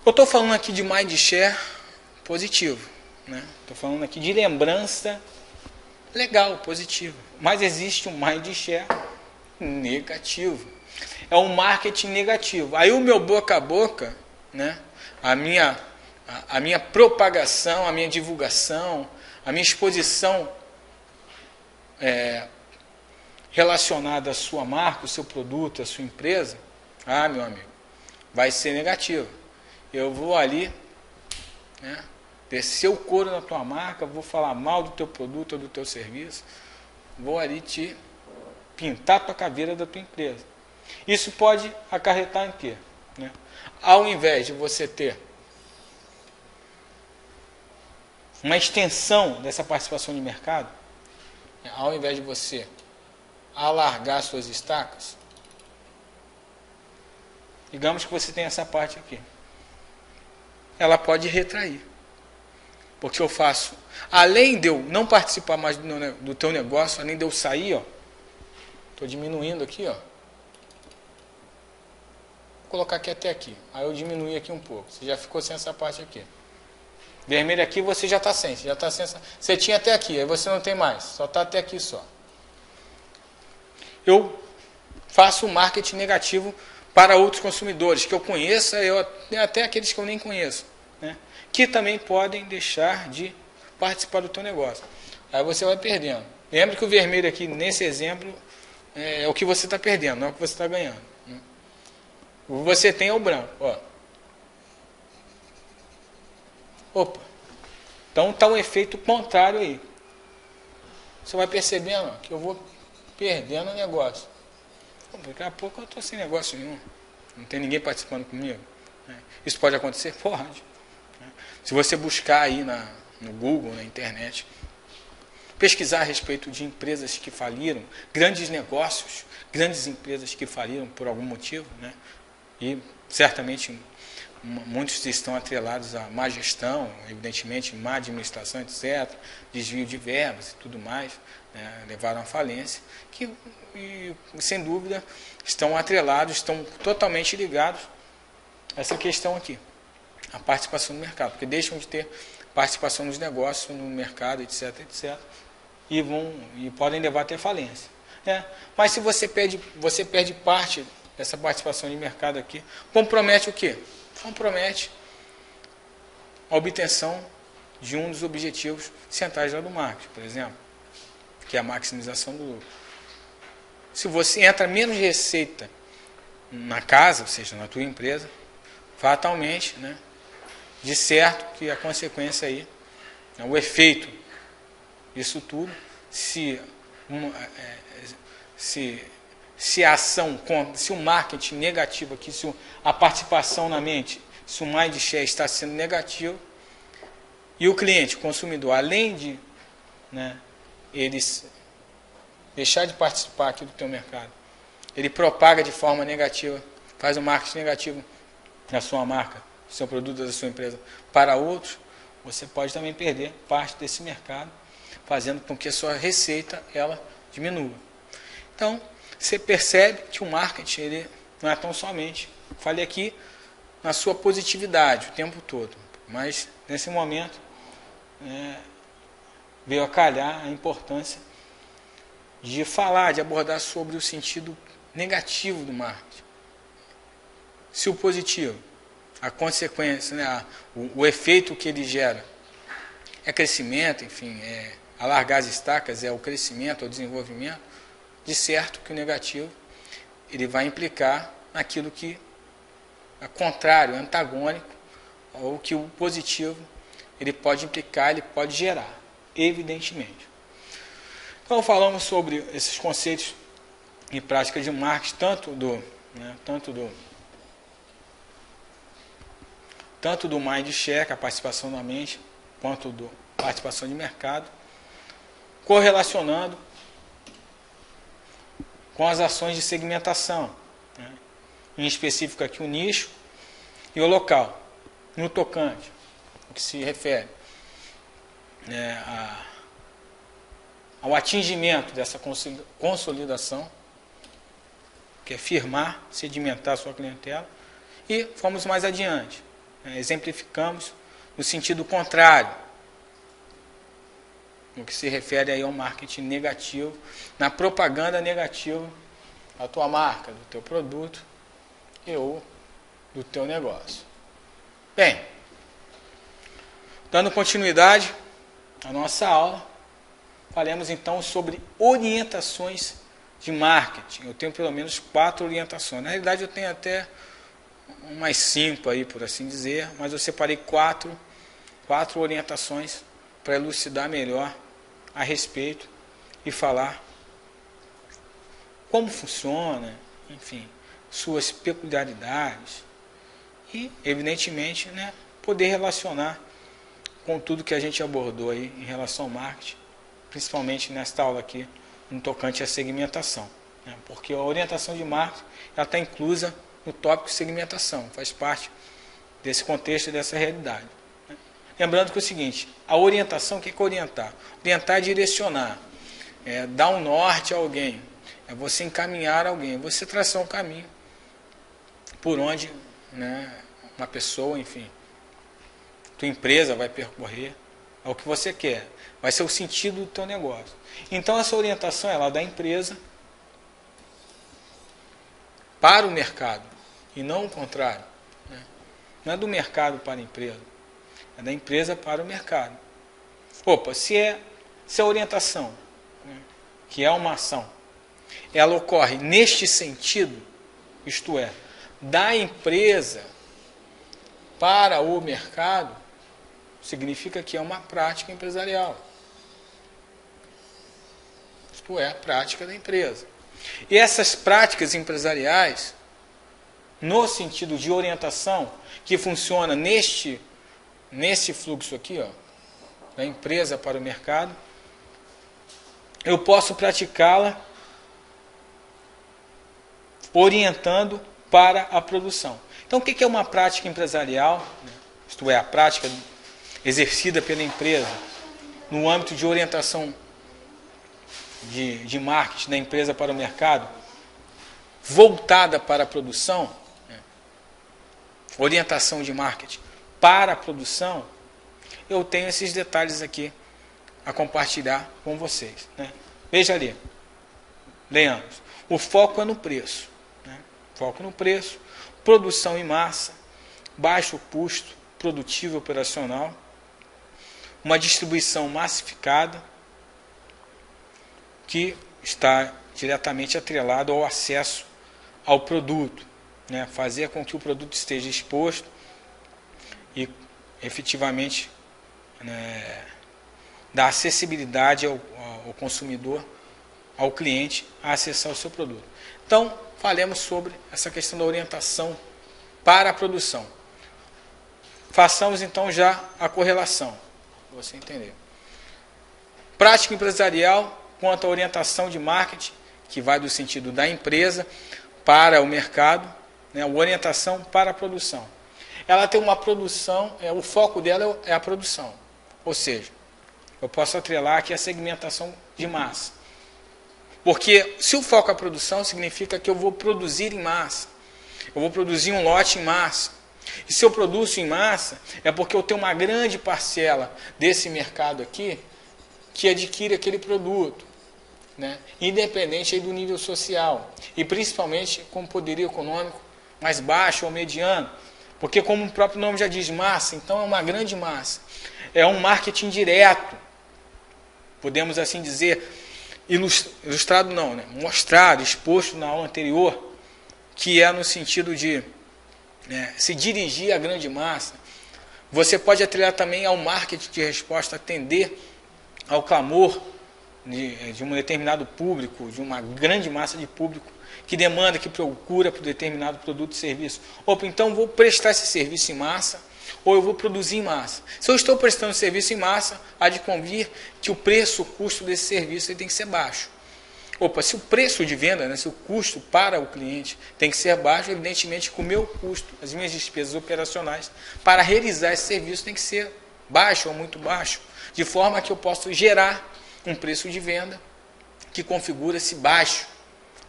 eu estou falando aqui de Mindshare positivo. Estou falando aqui de lembrança legal, positiva. Mas existe um Mindshare negativo. É um marketing negativo. Aí o meu boca a boca, né? a minha propagação, a minha divulgação, a minha exposição relacionada à sua marca, ao seu produto, à sua empresa, meu amigo, vai ser negativo. Eu vou ali, né, descer o couro na tua marca, vou falar mal do teu produto ou do teu serviço, vou ali te pintar a tua caveira da tua empresa. Isso pode acarretar em quê? Né? Ao invés de você ter uma extensão dessa participação de mercado, ao invés de você alargar suas estacas, digamos que você tem essa parte aqui, ela pode retrair. Porque eu faço, além de eu não participar mais do teu negócio, além de eu sair, ó, estou diminuindo aqui, ó, vou colocar aqui até aqui, aí eu diminuí aqui um pouco, você já ficou sem essa parte aqui. Vermelho aqui você já está sem, você tinha até aqui, aí você não tem mais, só está até aqui só. Eu faço marketing negativo para outros consumidores que eu conheça, até aqueles que eu nem conheço, né? Que também podem deixar de participar do teu negócio. Aí você vai perdendo. Lembre que o vermelho aqui, nesse exemplo, é o que você está perdendo, não é o que você está ganhando. Né? O que você tem é o branco. Ó. Opa. Então está um efeito contrário aí. Você vai percebendo, ó, que eu vou perdendo o negócio. Daqui a pouco eu estou sem negócio nenhum. Não tem ninguém participando comigo. Né? Isso pode acontecer? Pode. Se você buscar aí no Google, na internet, pesquisar a respeito de empresas que faliram, grandes negócios, grandes empresas que faliram por algum motivo, né? E certamente muitos estão atrelados à má gestão, evidentemente má administração, etc., desvio de verbas e tudo mais, né? Levaram à falência, que sem dúvida estão atrelados, estão totalmente ligados a essa questão aqui. A participação no mercado, porque deixam de ter participação nos negócios, no mercado, etc, etc, e podem levar até falência. Né? Mas se você perde parte dessa participação de mercado aqui, compromete o quê? Compromete a obtenção de um dos objetivos centrais lá do marketing, por exemplo, que é a maximização do lucro. Se você entra menos receita na casa, ou seja, na tua empresa, fatalmente, né? De certo que a consequência aí, o efeito disso tudo, se a ação, se o marketing negativo aqui, se a participação na mente, se o mind share está sendo negativo, e o cliente, o consumidor, além de, né, eles deixar de participar aqui do teu mercado, ele propaga de forma negativa, faz um marketing negativo na sua marca, do seu produto, da sua empresa, para outros, você pode também perder parte desse mercado, fazendo com que a sua receita ela diminua. Então, você percebe que o marketing ele não é tão somente, falei aqui, na sua positividade o tempo todo, mas nesse momento veio a calhar a importância de falar, de abordar sobre o sentido negativo do marketing. Se o positivo, a consequência, né, o efeito que ele gera é crescimento, enfim, é alargar as estacas, é o crescimento, é o desenvolvimento, de certo que o negativo ele vai implicar naquilo que é contrário, antagônico, ou que o positivo ele pode implicar, ele pode gerar, evidentemente. Então falamos sobre esses conceitos e práticas de marketing, tanto do mind share, a participação da mente, quanto da participação de mercado, correlacionando com as ações de segmentação, né? Em específico aqui o nicho e o local, no tocante, o que se refere, né, ao atingimento dessa consolidação, que é firmar, sedimentar a sua clientela, e fomos mais adiante. Exemplificamos no sentido contrário, no que se refere aí ao marketing negativo, na propaganda negativa da tua marca, do teu produto ou do teu negócio. Bem, dando continuidade à nossa aula, falemos então sobre orientações de marketing. Eu tenho pelo menos 4 orientações. Na realidade eu tenho até umas 5 aí, por assim dizer, mas eu separei 4 4 orientações para elucidar melhor a respeito e falar como funciona, enfim, suas peculiaridades e, evidentemente, né, poder relacionar com tudo que a gente abordou aí em relação ao marketing, principalmente nesta aula aqui, no tocante à segmentação, né, porque a orientação de marketing está inclusa no tópico segmentação, faz parte desse contexto, dessa realidade. Né. Lembrando que é o seguinte, a orientação, o que é orientar? Orientar é direcionar, é dar um norte a alguém, é você encaminhar alguém, você traçar um caminho por onde, né, uma pessoa, enfim, tua empresa vai percorrer ao que você quer. Vai ser o sentido do teu negócio. Então, essa orientação é da empresa para o mercado e não o contrário. Né? Não é do mercado para a empresa, é da empresa para o mercado. Opa, se a orientação, né, que é uma ação, ela ocorre neste sentido, isto é, da empresa para o mercado, significa que é uma prática empresarial. Isto é, a prática da empresa. E essas práticas empresariais, no sentido de orientação, que funciona nesse fluxo aqui, da empresa para o mercado, eu posso praticá-la orientando para a produção. Então, o que é uma prática empresarial? Isto é, a prática exercida pela empresa no âmbito de orientação de marketing da empresa para o mercado, voltada para a produção, né? Orientação de marketing para a produção, eu tenho esses detalhes aqui a compartilhar com vocês. Né? Veja ali, leamos. O foco é no preço. Né? Foco no preço, produção em massa, baixo custo, produtivo e operacional, uma distribuição massificada, que está diretamente atrelado ao acesso ao produto, né? Fazer com que o produto esteja exposto e efetivamente, né, dar acessibilidade ao consumidor, ao cliente, a acessar o seu produto. Então, falemos sobre essa questão da orientação para a produção. Façamos então já a correlação, para você entender. Prática empresarial quanto à orientação de marketing, que vai do sentido da empresa para o mercado, né, a orientação para a produção. Ela tem uma produção, o foco dela é a produção. Ou seja, eu posso atrelar aqui a segmentação de massa. Porque se o foco é a produção, significa que eu vou produzir em massa. Eu vou produzir um lote em massa. E se eu produzo em massa, é porque eu tenho uma grande parcela desse mercado aqui que adquire aquele produto. Né? Independente aí do nível social e principalmente com poderio econômico mais baixo ou mediano, porque como o próprio nome já diz, massa, então é uma grande massa, é um marketing direto, podemos assim dizer, ilustrado não, né? Mostrado, exposto na aula anterior, que é no sentido de se dirigir à grande massa. Você pode atrelar também ao marketing de resposta, atender ao clamor de um determinado público, de uma grande massa de público que demanda, que procura por determinado produto e serviço. Opa, então vou prestar esse serviço em massa ou eu vou produzir em massa. Se eu estou prestando serviço em massa, há de convir que o preço, o custo desse serviço tem que ser baixo. Opa, se o preço de venda, né, se o custo para o cliente tem que ser baixo, evidentemente que o meu custo, as minhas despesas operacionais para realizar esse serviço tem que ser baixo ou muito baixo, de forma que eu possa gerar um preço de venda que configura-se baixo,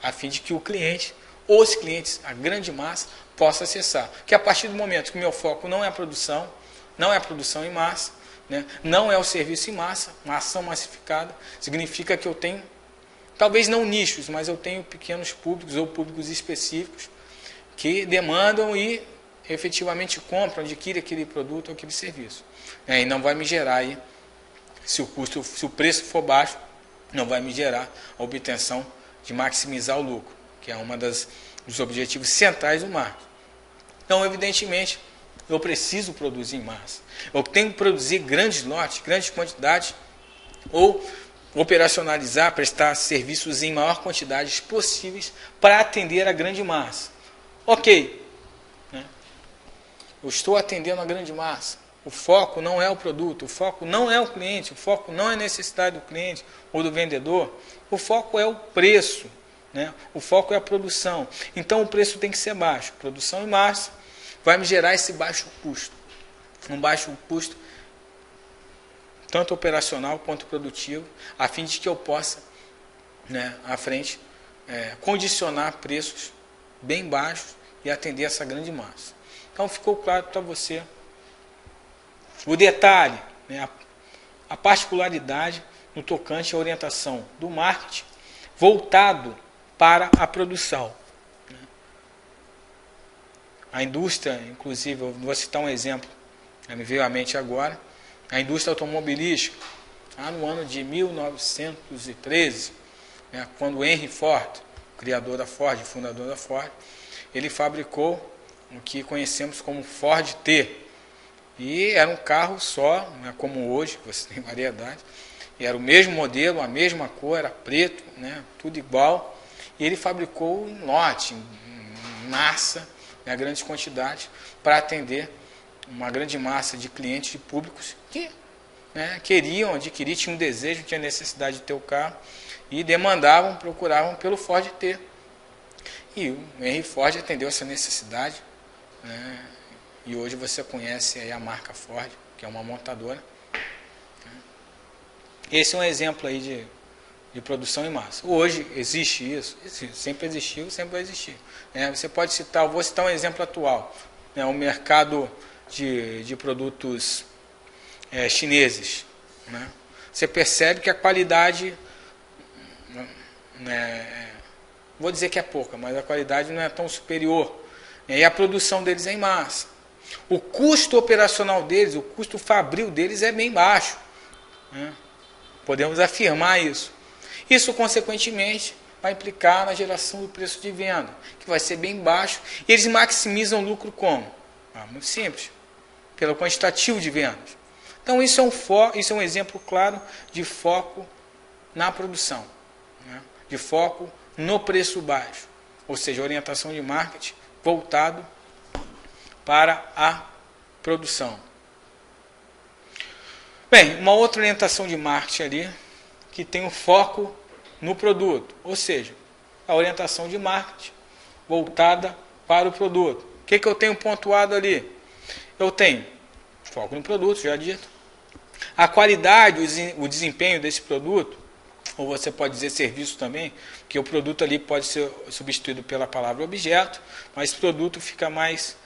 a fim de que o cliente, os clientes, a grande massa, possa acessar. Que a partir do momento que o meu foco não é a produção em massa, né, não é o serviço em massa, uma ação massificada, significa que eu tenho, talvez não nichos, mas eu tenho pequenos públicos ou públicos específicos que demandam e efetivamente compram, adquirem aquele produto ou aquele serviço. E não vai me gerar aí, se o preço for baixo, não vai me gerar a obtenção de maximizar o lucro, que é dos objetivos centrais do marketing. Então, evidentemente, eu preciso produzir em massa. Eu tenho que produzir grandes lotes, grandes quantidades, ou operacionalizar, prestar serviços em maior quantidade possíveis para atender a grande massa. Ok, né? Eu estou atendendo a grande massa. O foco não é o produto, o foco não é o cliente, o foco não é a necessidade do cliente ou do vendedor, o foco é o preço, né? O foco é a produção. Então o preço tem que ser baixo. Produção em massa vai me gerar esse baixo custo. Um baixo custo tanto operacional quanto produtivo, a fim de que eu possa, né, à frente, condicionar preços bem baixos e atender essa grande massa. Então ficou claro para você o detalhe, né, a particularidade no tocante à orientação do marketing voltado para a produção. A indústria, inclusive, eu vou citar um exemplo, me veio à mente agora, a indústria automobilística, lá no ano de 1913, né, quando Henry Ford, criador da Ford, fundador da Ford, ele fabricou o que conhecemos como Ford T. E era um carro só, não é como hoje, você tem variedade. E era o mesmo modelo, a mesma cor, era preto, né, tudo igual. E ele fabricou em lote, em massa, em grandes quantidades, para atender uma grande massa de clientes, de públicos que, né, queriam adquirir, tinham um desejo, tinham necessidade de ter o carro e demandavam, procuravam pelo Ford T. E o Henry Ford atendeu essa necessidade, né, e hoje você conhece aí a marca Ford, que é uma montadora. Esse é um exemplo aí de produção em massa. Hoje existe isso, sempre existiu, sempre vai existir. Você pode citar, eu vou citar um exemplo atual, né, o mercado de produtos chineses. Né? Você percebe que a qualidade, né, vou dizer que é pouca, mas a qualidade não é tão superior. E a produção deles é em massa. O custo operacional deles, o custo fabril deles é bem baixo. Né? Podemos afirmar isso. Isso, consequentemente, vai implicar na geração do preço de venda, que vai ser bem baixo. E eles maximizam o lucro como? Muito simples, pelo quantitativo de vendas. Então, isso é um exemplo claro de foco na produção, né? De foco no preço baixo, ou seja, orientação de marketing voltado para a produção. Bem, uma outra orientação de marketing ali, que tem um foco no produto, ou seja, a orientação de marketing voltada para o produto. O que eu tenho pontuado ali? Eu tenho foco no produto, já dito. A qualidade, o desempenho desse produto, ou você pode dizer serviço também, que o produto ali pode ser substituído pela palavra objeto, mas produto fica mais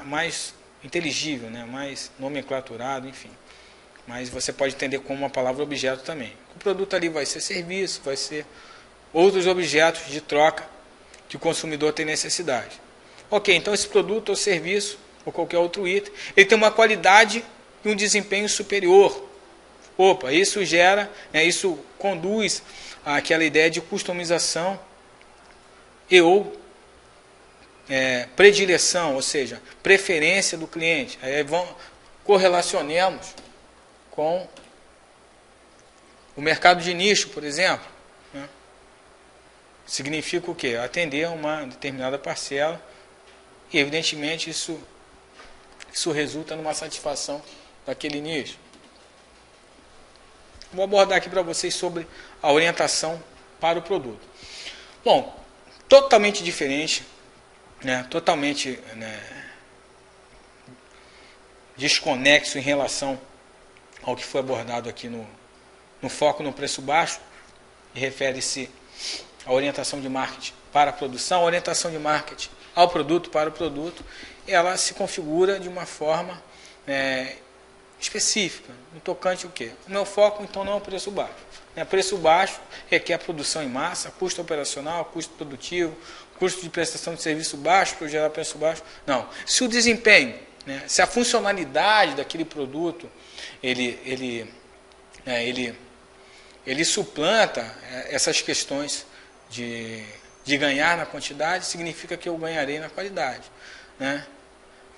mais inteligível, né? Mais nomenclaturado, enfim. Mas você pode entender como uma palavra objeto também. O produto ali vai ser serviço, vai ser outros objetos de troca que o consumidor tem necessidade. Ok, então esse produto ou serviço, ou qualquer outro item, ele tem uma qualidade e um desempenho superior. Opa, isso gera, isso conduz àquela ideia de customização e ou predileção, ou seja, preferência do cliente. Aí correlacionemos com o mercado de nicho, por exemplo. Né? Significa o quê? Atender uma determinada parcela e, evidentemente, isso resulta numa satisfação daquele nicho. Vou abordar aqui para vocês sobre a orientação para o produto. Bom, totalmente diferente, totalmente desconexo em relação ao que foi abordado aqui no foco no preço baixo, e refere-se à orientação de marketing para a produção. A orientação de marketing ao produto, para o produto, ela se configura de uma forma específica, no tocante o quê? O meu foco, então, não é o preço baixo. Preço baixo requer a produção em massa, custo operacional, custo produtivo, custo de prestação de serviço baixo para gerar preço baixo. Não. Se o desempenho, se a funcionalidade daquele produto, ele suplanta essas questões de ganhar na quantidade, significa que eu ganharei na qualidade.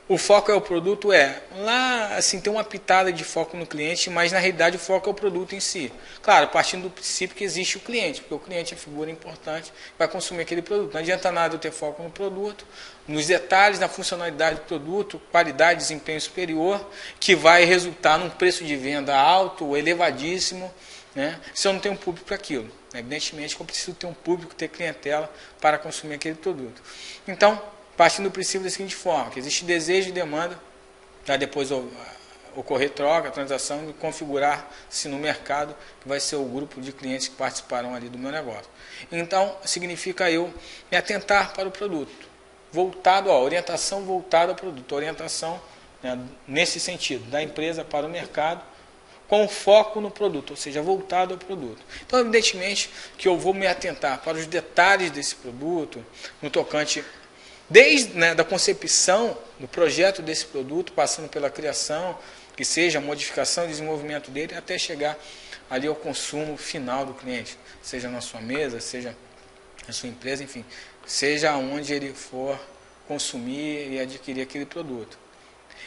o foco é o produto, lá assim tem uma pitada de foco no cliente, mas na realidade o foco é o produto em si. Claro, partindo do princípio que existe o cliente, porque o cliente é figura importante, vai consumir aquele produto. Não adianta nada eu ter foco no produto, nos detalhes, na funcionalidade do produto, qualidade, desempenho superior, que vai resultar num preço de venda alto, elevadíssimo, né, se eu não tenho um público para aquilo. Evidentemente que eu preciso ter um público, ter clientela para consumir aquele produto. Então, partindo do princípio da seguinte forma, que existe desejo e demanda, para depois ocorrer troca, transação e configurar-se no mercado, que vai ser o grupo de clientes que participarão ali do meu negócio. Então, significa eu me atentar para o produto, orientação voltada ao produto, orientação, né, nesse sentido, da empresa para o mercado, com foco no produto, ou seja, voltado ao produto. Então, evidentemente que eu vou me atentar para os detalhes desse produto, no tocante desde, né, da concepção do projeto desse produto, passando pela criação, que seja a modificação e desenvolvimento dele, até chegar ali ao consumo final do cliente, seja na sua mesa, seja na sua empresa, enfim, seja onde ele for consumir e adquirir aquele produto.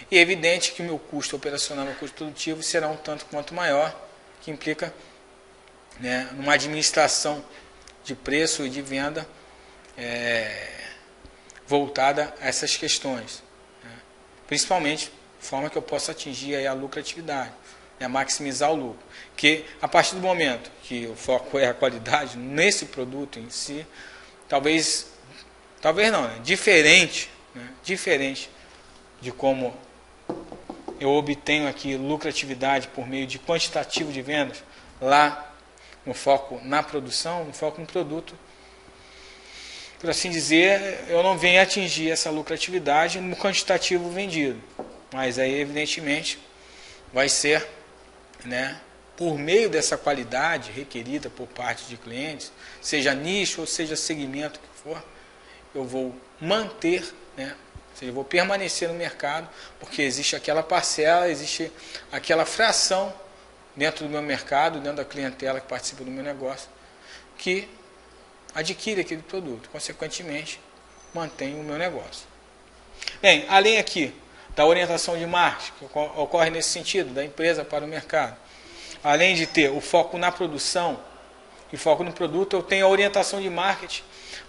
E é evidente que o meu custo operacional, meu custo produtivo será um tanto quanto maior, que implica, né, numa administração de preço e de venda voltada a essas questões, né? Principalmente de forma que eu possa atingir aí a lucratividade, né? Maximizar o lucro. Que a partir do momento que o foco é a qualidade nesse produto em si, talvez não, né? Diferente de como eu obtenho aqui lucratividade por meio de quantitativo de vendas, lá no foco na produção, no foco no produto, por assim dizer, eu não venho atingir essa lucratividade no quantitativo vendido. Mas aí, evidentemente, vai ser, né, por meio dessa qualidade requerida por parte de clientes, seja nicho ou seja segmento que for, eu vou manter, né, ou seja, eu vou permanecer no mercado, porque existe aquela parcela, existe aquela fração dentro do meu mercado, dentro da clientela que participa do meu negócio, que adquire aquele produto, consequentemente, mantém o meu negócio. Bem, além aqui da orientação de marketing, que ocorre nesse sentido, da empresa para o mercado, além de ter o foco na produção e foco no produto, eu tenho a orientação de marketing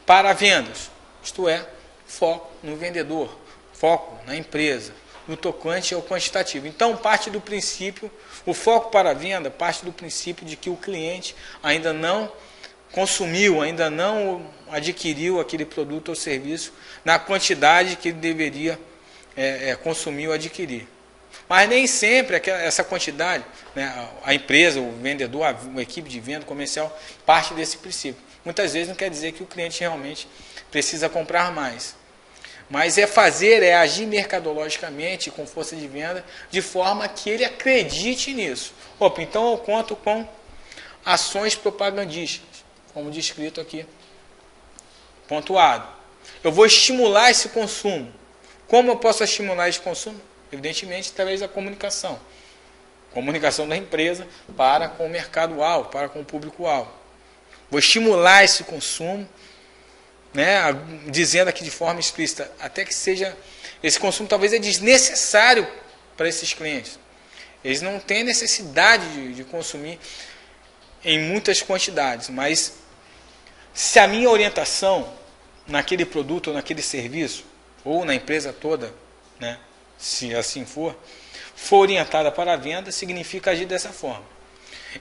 para vendas, isto é, foco no vendedor, foco na empresa, no tocante ao quantitativo. Então, parte do princípio, o foco para a venda parte do princípio de que o cliente ainda não consumiu, ainda não adquiriu aquele produto ou serviço na quantidade que ele deveria consumir ou adquirir. Mas nem sempre essa quantidade, né, a empresa, o vendedor, a equipe de venda comercial, parte desse princípio. Muitas vezes não quer dizer que o cliente realmente precisa comprar mais. Mas é agir mercadologicamente, com força de venda, de forma que ele acredite nisso. Opa, então eu conto com ações propagandísticas, como descrito aqui, pontuado. Eu vou estimular esse consumo. Como eu posso estimular esse consumo? Evidentemente, através da comunicação. Comunicação da empresa para com o mercado-alvo, para com o público-alvo. Vou estimular esse consumo, né, dizendo aqui de forma explícita, até que seja, esse consumo talvez é desnecessário para esses clientes. Eles não têm necessidade de consumir em muitas quantidades, mas se a minha orientação naquele produto ou naquele serviço, ou na empresa toda, né, se assim for orientada para a venda, significa agir dessa forma.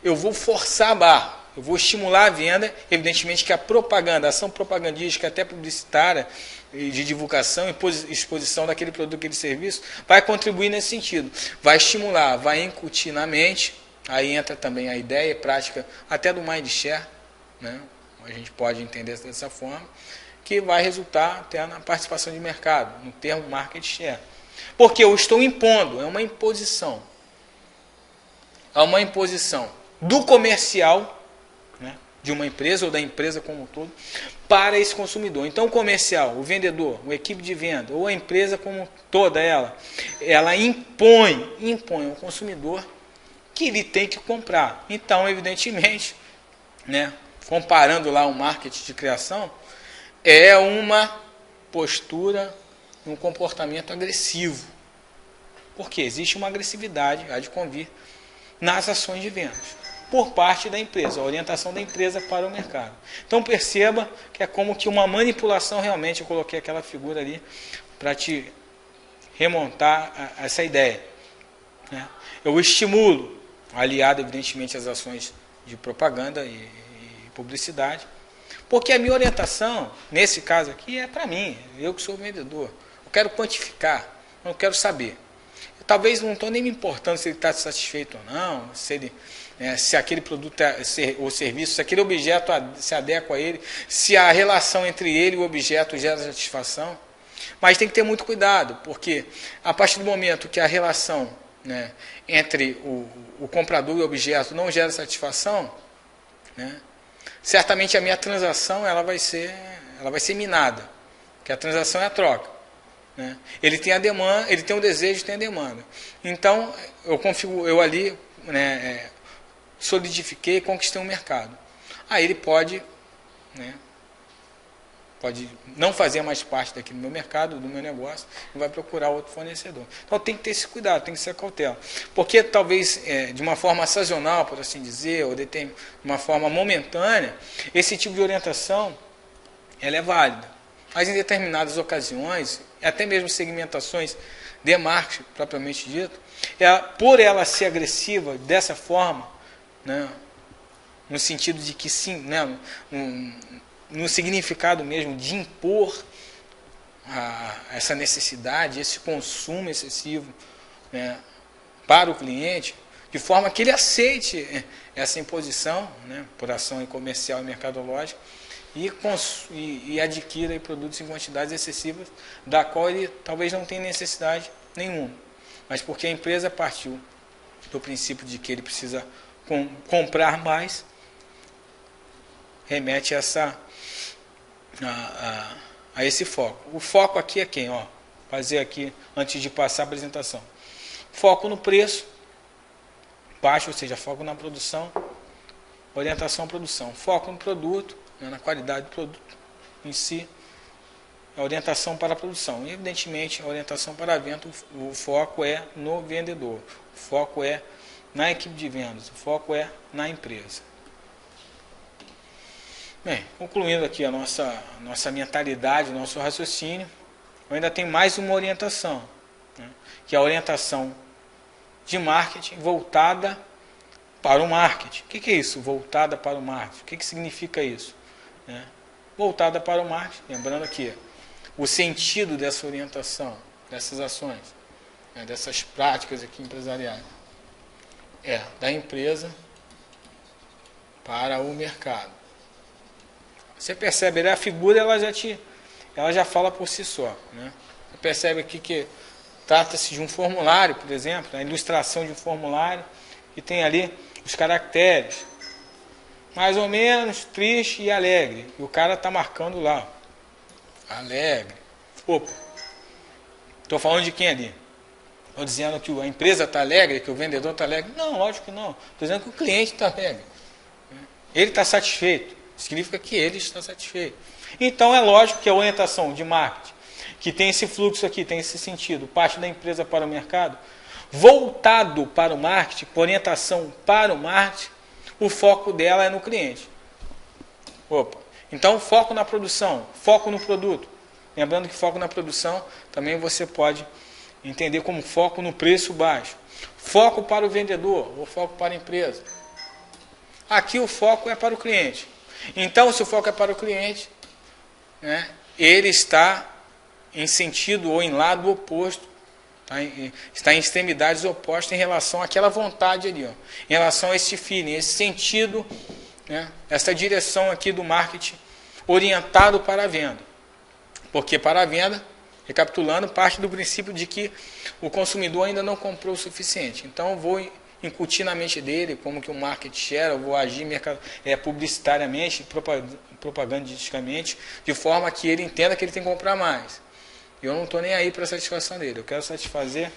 Eu vou forçar a barra, eu vou estimular a venda, evidentemente que a propaganda, a ação propagandística, até publicitária, de divulgação e exposição daquele produto, daquele serviço, vai contribuir nesse sentido. Vai estimular, vai incutir na mente, aí entra também a ideia e prática até do Mindshare, né? A gente pode entender dessa forma, que vai resultar até na participação de mercado, no termo market share. Porque eu estou impondo, é uma imposição. É uma imposição do comercial, né, de uma empresa ou da empresa como um todo, para esse consumidor. Então o comercial, o vendedor, a equipe de venda, ou a empresa como toda ela impõe ao consumidor que ele tem que comprar. Então, evidentemente, né, comparando lá o marketing de criação, é uma postura e um comportamento agressivo. Porque existe uma agressividade, há de convir, nas ações de vendas, por parte da empresa, a orientação da empresa para o mercado. Então perceba que é como que uma manipulação realmente, eu coloquei aquela figura ali para te remontar a essa ideia. Né? Eu estimulo, aliado evidentemente às ações de propaganda e publicidade, porque a minha orientação, nesse caso aqui, é para mim, eu que sou vendedor. Eu quero quantificar, não quero saber. Eu, talvez não estou nem me importando se ele está satisfeito ou não, se aquele produto ou serviço, se aquele objeto se adequa a ele, se a relação entre ele e o objeto gera satisfação. Mas tem que ter muito cuidado, porque a partir do momento que a relação, né, entre o comprador e o objeto não gera satisfação, né, certamente a minha transação ela vai ser minada, porque a transação é a troca. Né? Ele tem a demanda, ele tem o desejo, tem a demanda. Então eu ali, né, solidifiquei, conquistei um mercado. Aí ele pode, né, pode não fazer mais parte daquele meu mercado, do meu negócio, e vai procurar outro fornecedor. Então tem que ter esse cuidado, tem que ser cautela. Porque talvez de uma forma sazonal, por assim dizer, ou de uma forma momentânea, esse tipo de orientação ela é válida. Mas em determinadas ocasiões, até mesmo segmentações de marketing, propriamente dito, por ela ser agressiva dessa forma, né, no sentido de que sim, né, no significado mesmo de impor essa necessidade, esse consumo excessivo, né, para o cliente, de forma que ele aceite essa imposição, né, por ação comercial e mercadológica, e adquira produtos em quantidades excessivas, da qual ele talvez não tenha necessidade nenhuma, mas porque a empresa partiu do princípio de que ele precisa comprar mais, remete a esse foco. O foco aqui é quem? Fazer aqui, antes de passar a apresentação. Foco no preço baixo, ou seja, foco na produção, orientação à produção. Foco no produto, né, na qualidade do produto em si, a orientação para a produção. E, evidentemente, a orientação para a venda, o foco é no vendedor, o foco é na equipe de vendas, o foco é na empresa. Bem, concluindo aqui a nossa mentalidade, o nosso raciocínio, eu ainda tenho mais uma orientação, né, que é a orientação de marketing voltada para o marketing. O que é isso? Voltada para o marketing. O que significa isso? Né? Voltada para o marketing, lembrando aqui, o sentido dessa orientação, dessas ações, né, dessas práticas aqui empresariais, é da empresa para o mercado. Você percebe, a figura ela já fala por si só. Né? Você percebe aqui que trata-se de um formulário, por exemplo, a ilustração de um formulário, que tem ali os caracteres, mais ou menos, triste e alegre. E o cara está marcando lá, alegre. Opa, estou falando de quem ali? Estou dizendo que a empresa está alegre, que o vendedor está alegre? Não, lógico que não. Estou dizendo que o cliente está alegre. Ele está satisfeito. Significa que ele está satisfeito. Então é lógico que a orientação de marketing, que tem esse fluxo aqui, tem esse sentido, parte da empresa para o mercado, voltado para o marketing, orientação para o marketing, o foco dela é no cliente. Opa. Então foco na produção, foco no produto. Lembrando que foco na produção também você pode entender como foco no preço baixo. Foco para o vendedor ou foco para a empresa. Aqui o foco é para o cliente. Então, se o foco é para o cliente, né, ele está em sentido ou em lado oposto, está em extremidades opostas em relação àquela vontade ali, em relação a esse feeling, esse sentido, né, essa direção aqui do marketing orientado para a venda. Porque para a venda, recapitulando, parte do princípio de que o consumidor ainda não comprou o suficiente. Então, eu vou incutir na mente dele como que o marketing share, eu vou agir publicitariamente, propagandisticamente, de forma que ele entenda que ele tem que comprar mais. Eu não estou nem aí para a satisfação dele, eu quero satisfazer,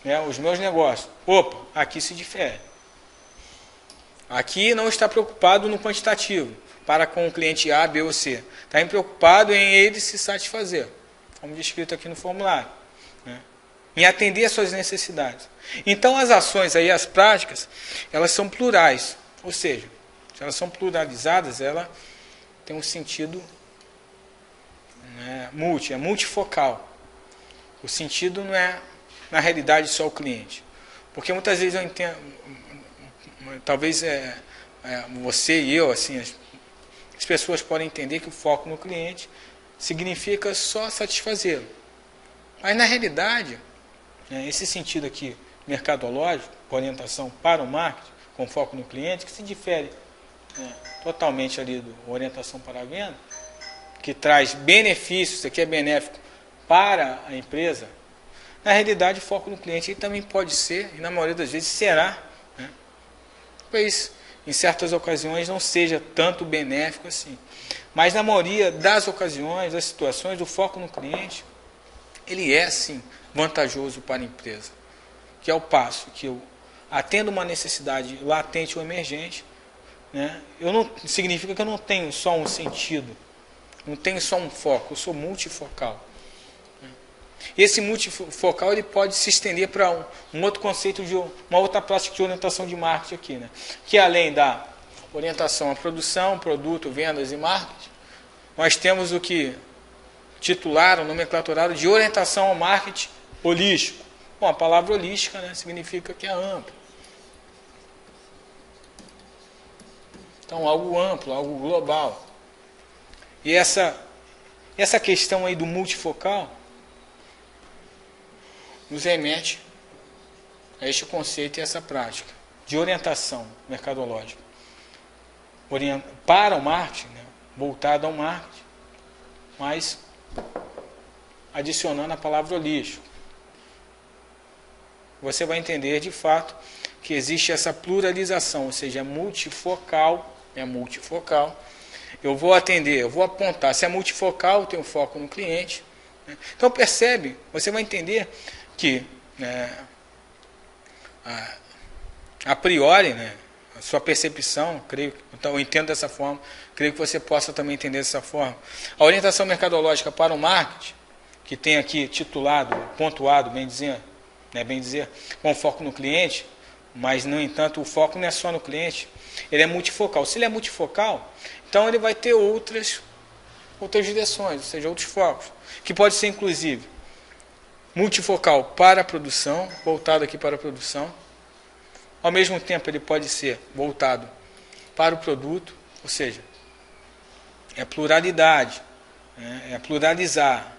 né, os meus negócios. Opa, aqui se difere. Aqui não está preocupado no quantitativo, para com o cliente A, B ou C. Está preocupado em ele se satisfazer. como descrito aqui no formulário, né? Em atender às suas necessidades. Então, as ações aí, as práticas, elas são plurais, ou seja, se elas são pluralizadas, ela tem um sentido, né, multifocal. O sentido não é, na realidade, só o cliente. Porque muitas vezes eu entendo, talvez você e eu, assim, as pessoas podem entender que o foco no cliente significa só satisfazê-lo. Mas, na realidade, esse sentido aqui, mercadológico, orientação para o marketing, com foco no cliente, que se difere totalmente ali do orientação para a venda, que traz benefícios, isso aqui é benéfico para a empresa. Na realidade, o foco no cliente ele também pode ser, e na maioria das vezes será, né? Talvez em certas ocasiões não seja tanto benéfico assim. Mas na maioria das ocasiões, das situações, o foco no cliente, ele é sim vantajoso para a empresa. Que é o passo que eu atendo uma necessidade latente ou emergente, né? Significa que eu não tenho só um sentido, não tenho só um foco, eu sou multifocal. Esse multifocal ele pode se estender para um outro conceito de uma outra prática de orientação de marketing aqui, né? Que além da orientação à produção, produto, vendas e marketing, nós temos o que titularam, nomenclaturado de orientação ao marketing holístico. Bom, a palavra holística, né, significa que é amplo. Então, algo amplo, algo global. E essa questão aí do multifocal nos remete a este conceito e essa prática de orientação mercadológica para o marketing, né, voltado ao marketing, mas adicionando a palavra holístico. Você vai entender de fato que existe essa pluralização, ou seja, é multifocal. Eu vou atender, eu vou apontar. Se é multifocal, eu tenho foco no cliente. Então percebe, você vai entender que a priori, né, a sua percepção, creio, então eu entendo dessa forma, creio que você possa também entender dessa forma. A orientação mercadológica para o marketing, que tem aqui titulado, pontuado, bem dizer, com foco no cliente, mas, no entanto, o foco não é só no cliente, ele é multifocal. Se ele é multifocal, então ele vai ter outras direções, ou seja, outros focos, que pode ser, inclusive, multifocal para a produção, voltado aqui para a produção. Ao mesmo tempo, ele pode ser voltado para o produto, ou seja, é pluralidade, é pluralizar,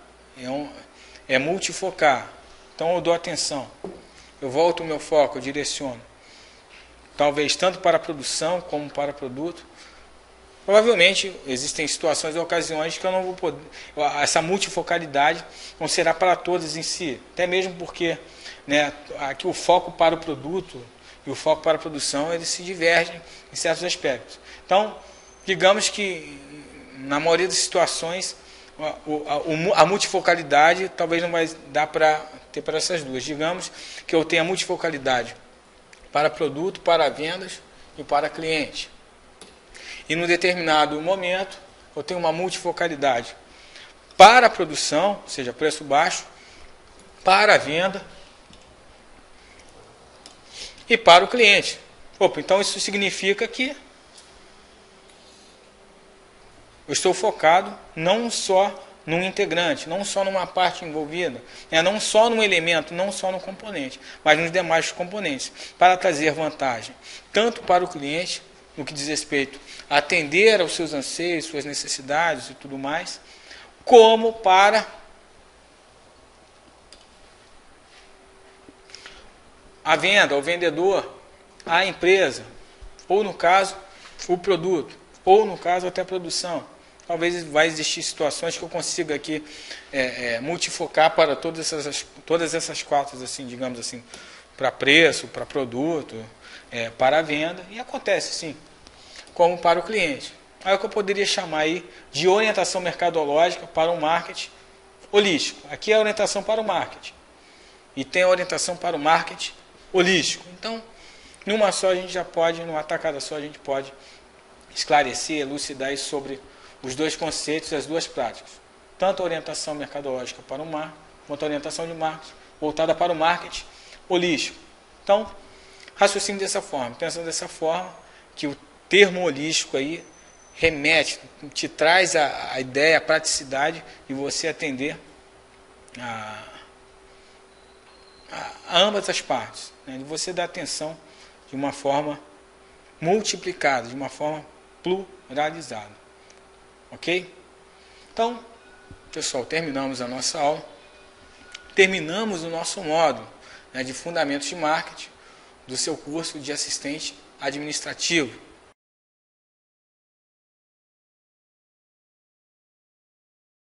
é multifocar. Então eu dou atenção, eu volto o meu foco, eu direciono, talvez tanto para a produção como para o produto. Provavelmente existem situações e ocasiões que eu não vou poder, essa multifocalidade não será para todas em si, até mesmo porque, né, aqui o foco para o produto e o foco para a produção eles se divergem em certos aspectos. Então, digamos que na maioria das situações a multifocalidade talvez não vai dar para ter para essas duas. Digamos que eu tenha multifocalidade para produto, para vendas e para cliente. E num determinado momento eu tenho uma multifocalidade para a produção, ou seja, preço baixo, para a venda e para o cliente. Então isso significa que eu estou focado não só num integrante, não só numa parte envolvida, não só num elemento, não só no componente, mas nos demais componentes, para trazer vantagem, tanto para o cliente, no que diz respeito a atender aos seus anseios, suas necessidades e tudo mais, como para a venda, o vendedor, a empresa, ou no caso, o produto, ou no caso até a produção. Talvez vai existir situações que eu consiga aqui multifocar para todas essas quatro, assim, digamos assim, para preço, para produto, para a venda, e acontece sim, como para o cliente. Aí é o que eu poderia chamar aí de orientação mercadológica para o marketing holístico. Aqui é a orientação para o marketing. E tem a orientação para o marketing holístico. Então, numa só a gente já pode, numa tacada só a gente pode esclarecer, elucidar sobre os dois conceitos e as duas práticas. tanto a orientação mercadológica para o marketing, quanto a orientação de marketing voltada para o marketing holístico. Então, raciocínio dessa forma, pensando dessa forma, que o termo holístico aí remete, te traz a ideia, a praticidade de você atender a ambas as partes, né? De você dar atenção de uma forma multiplicada, de uma forma pluralizada. Ok? Então, pessoal, terminamos a nossa aula, terminamos o nosso módulo, né, de Fundamentos de Marketing do seu curso de assistente administrativo.